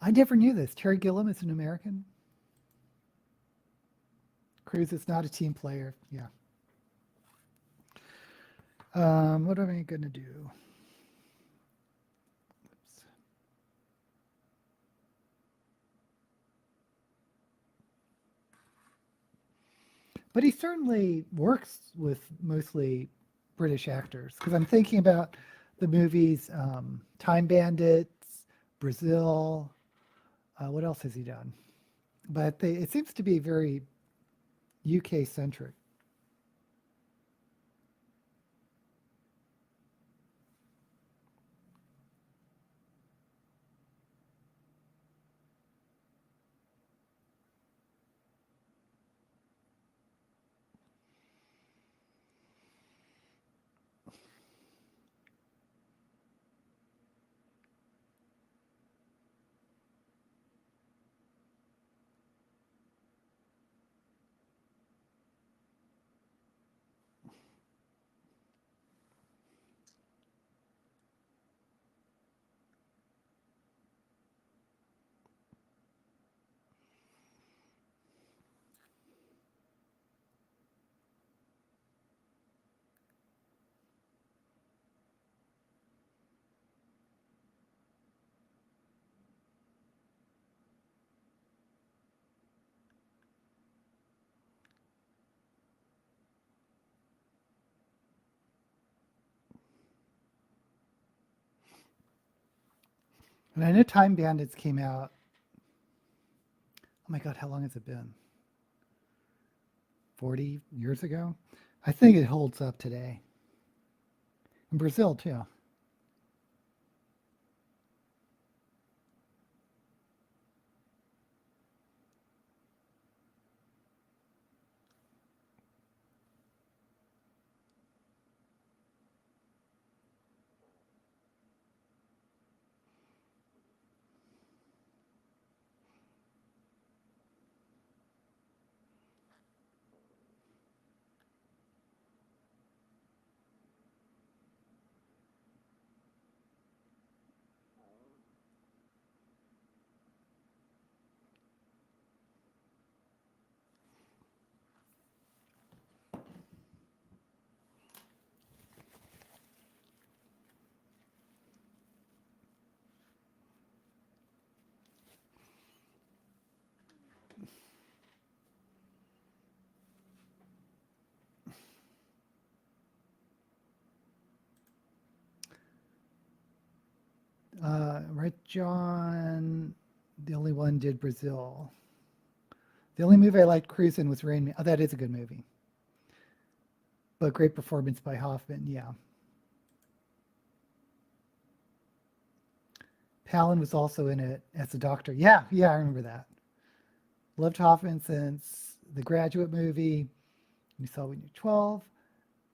I never knew this. Terry Gilliam is an American. Cruise is not a team player. Yeah. What am I going to do? Oops. But he certainly works with mostly British actors because I'm thinking about the movies Time Bandits, Brazil. What else has he done? But it seems to be very UK centric. And I know Time Bandits came out. Oh my God, how long has it been? 40 years ago? I think it holds up today. In Brazil too. Right, John. The only one did Brazil. The only movie I liked cruising was Rain Man. Oh, that is a good movie. But great performance by Hoffman, yeah. Palin was also in it as a doctor. Yeah, I remember that. Loved Hoffman since The Graduate movie. You saw when you're 12.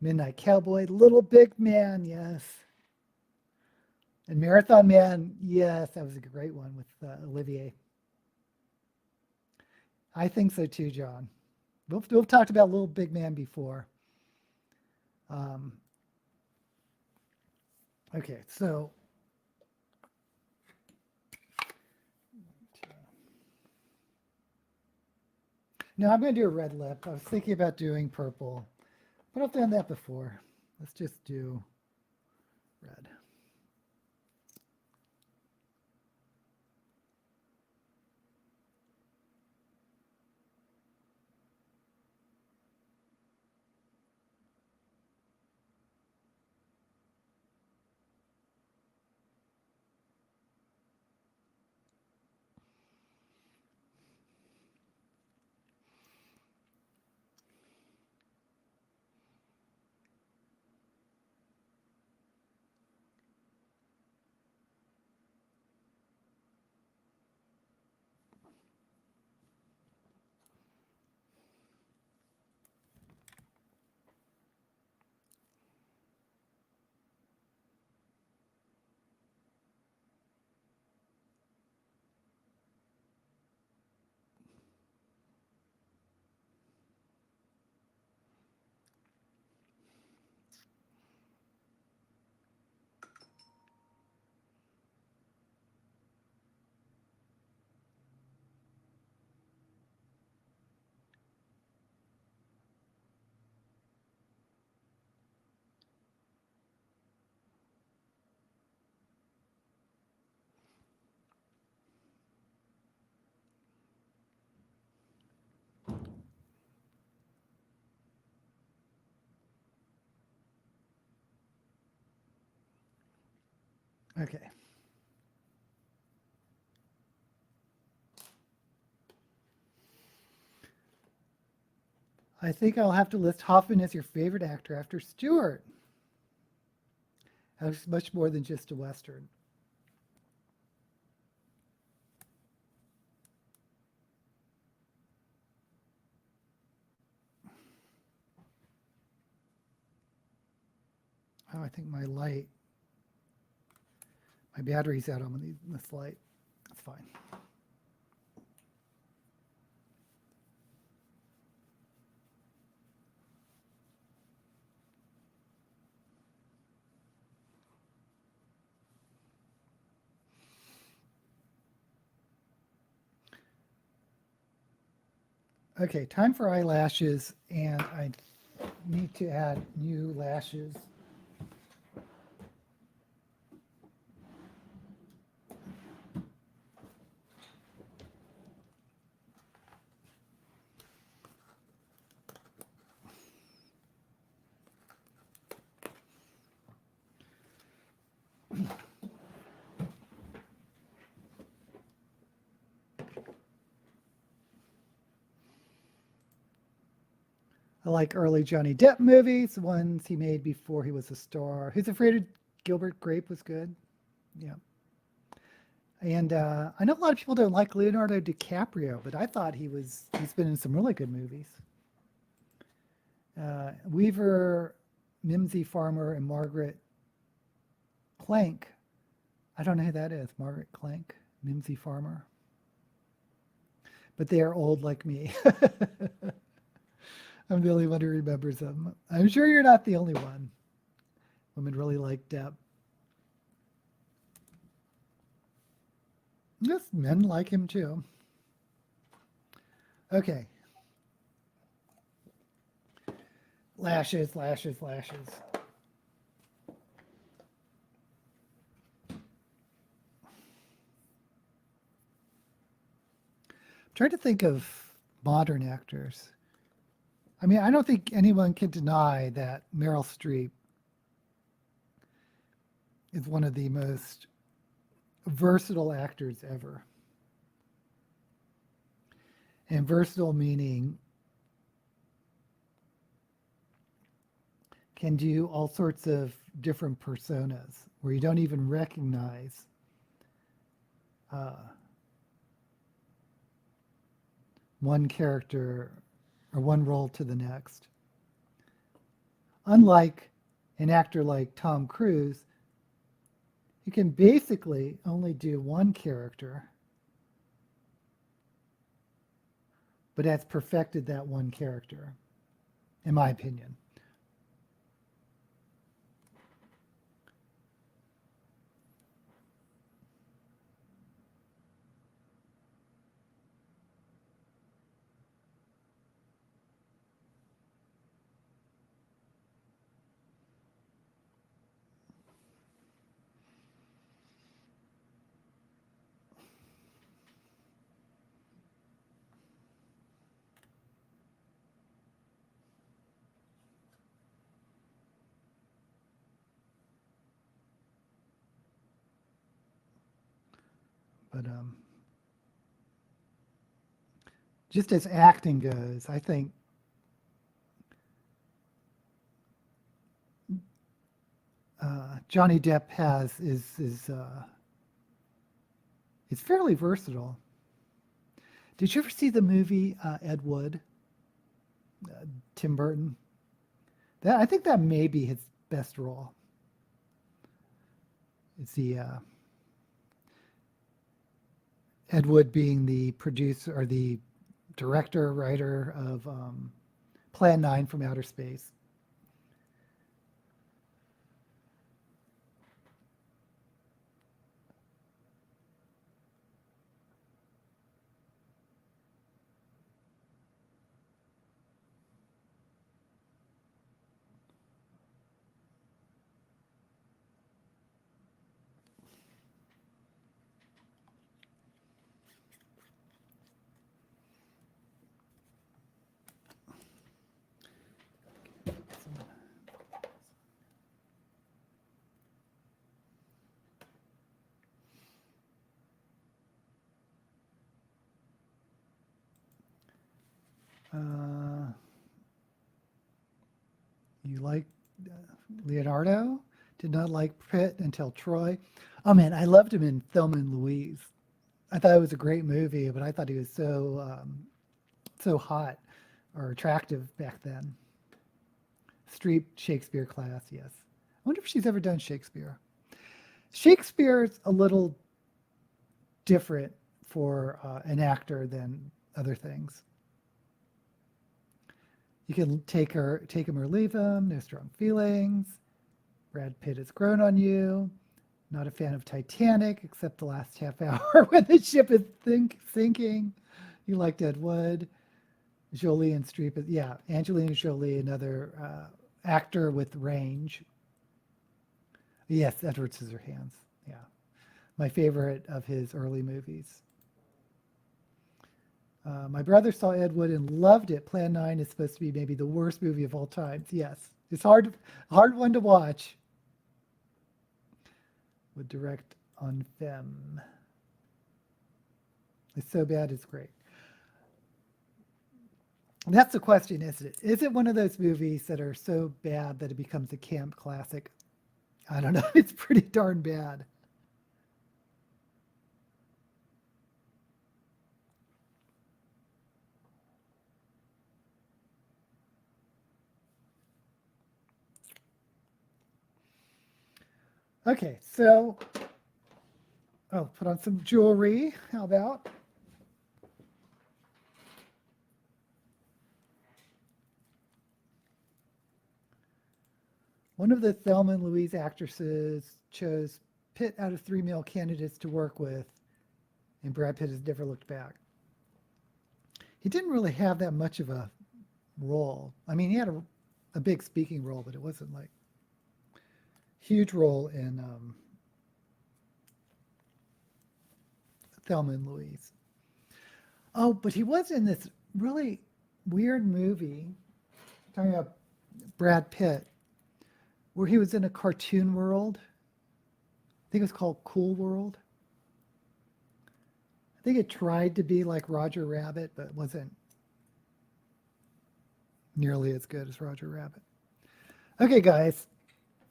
Midnight Cowboy, Little Big Man, yes. And Marathon Man, yes, that was a great one with Olivier. I think so too, John. We've talked about Little Big Man before. Um, okay, so no, I'm going to do a red lip. I was thinking about doing purple, but I've done that before. Let's just do red. Okay. I think I'll have to list Hoffman as your favorite actor after Stewart. That's much more than just a Western. Oh, I think my battery's out on this light. That's fine. Okay, time for eyelashes, and I need to add new lashes. I like early Johnny Depp movies, the ones he made before he was a star. Who's Afraid of Gilbert Grape was good. Yeah. And I know a lot of people don't like Leonardo DiCaprio, but I thought he's been in some really good movies. Weaver, Mimsy Farmer, and Margaret Clank. I don't know who that is. Margaret Clank, Mimsy Farmer. But they are old like me. I'm the only one who remembers them. I'm sure you're not the only one. Women really like Depp. Yes, men like him too. Okay. Lashes, lashes, lashes. I'm trying to think of modern actors. I mean, I don't think anyone can deny that Meryl Streep is one of the most versatile actors ever. And versatile meaning can do all sorts of different personas where you don't even recognize one character or one role to the next. Unlike an actor like Tom Cruise, he can basically only do one character, but has perfected that one character, in my opinion. But just as acting goes, I think Johnny Depp is fairly versatile. Did you ever see the movie Ed Wood? Tim Burton. I think that may be his best role. It's the Ed Wood being the producer or the director, writer of Plan 9 from Outer Space. You like Leonardo? Did not like Pitt until Troy. Oh man, I loved him in Thelma and Louise. I thought it was a great movie, but I thought he was so hot or attractive back then. Streep Shakespeare class, yes. I wonder if she's ever done Shakespeare. Shakespeare's a little different for an actor than other things. You can take him or leave him. No strong feelings. Brad Pitt has grown on you. Not a fan of Titanic, except the last half hour when the ship is sinking. You liked Ed Wood. Jolie and Streep. Yeah, Angelina Jolie, another actor with range. Yes, Edward Scissorhands. Yeah, my favorite of his early movies. My brother saw Ed Wood and loved it. Plan 9 is supposed to be maybe the worst movie of all time. Yes, it's hard one to watch. Would direct on Femme. It's so bad, it's great. That's the question, isn't it? Is it one of those movies that are so bad that it becomes a camp classic? I don't know. It's pretty darn bad. Okay, so, oh, put on some jewelry. How about? One of the Thelma and Louise actresses chose Pitt out of 3 male candidates to work with, and Brad Pitt has never looked back. He didn't really have that much of a role. I mean, he had a big speaking role, but it wasn't like huge role in Thelma and Louise. Oh, but he was in this really weird movie, talking about Brad Pitt, where he was in a cartoon world. I think it was called Cool World. I think it tried to be like Roger Rabbit, but wasn't nearly as good as Roger Rabbit. Okay, guys,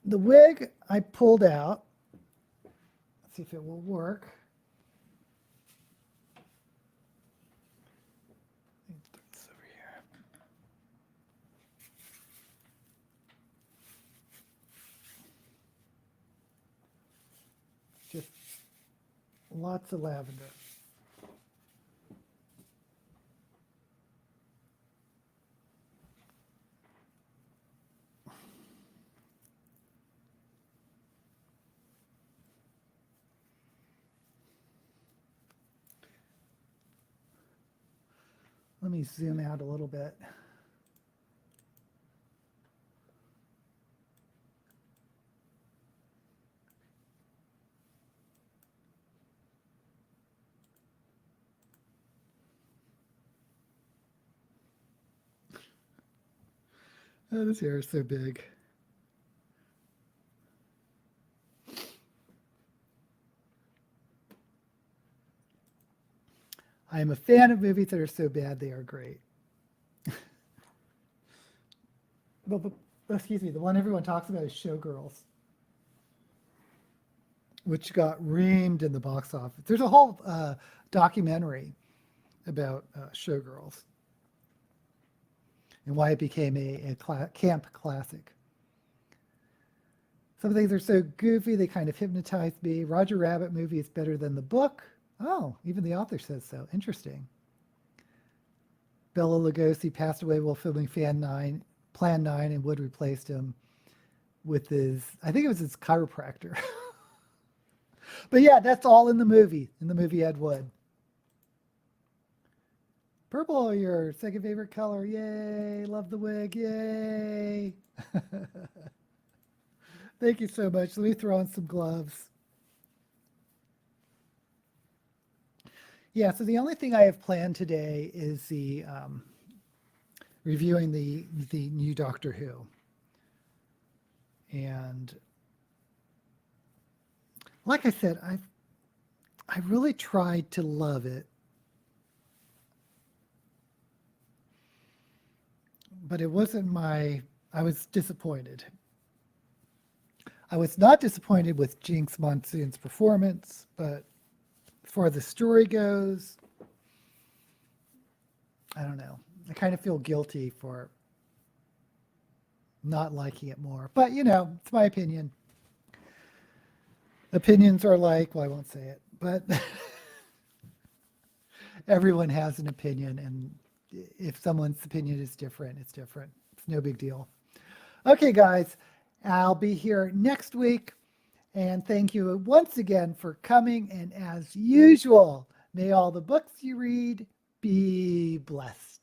the wig I pulled out. Let's see if it will work. It's over here. Just lots of lavender. Let me zoom out a little bit. Oh, this hair is so big. I am a fan of movies that are so bad they are great. Well, excuse me, the one everyone talks about is Showgirls, which got reamed in the box office. There's a whole documentary about Showgirls and why it became a camp classic. Some things are so goofy, they kind of hypnotized me. Roger Rabbit movie is better than the book. Oh, even the author says so. Interesting. Bela Lugosi passed away while filming Plan 9, and Wood replaced him with his, I think it was his chiropractor. But yeah, that's all in the movie Ed Wood. Purple, your second favorite color. Yay, love the wig, yay. Thank you so much. Let me throw on some gloves. Yeah, so the only thing I have planned today is the reviewing the new Doctor Who. And like I said, I really tried to love it. But it wasn't I was disappointed. I was not disappointed with Jinx Monsoon's performance, but as far as the story goes, I don't know. I kind of feel guilty for not liking it more. But, you know, it's my opinion. Opinions are like, well, I won't say it, but everyone has an opinion. And if someone's opinion is different, it's different. It's no big deal. Okay, guys, I'll be here next week. And thank you once again for coming. And as usual, may all the books you read be blessed.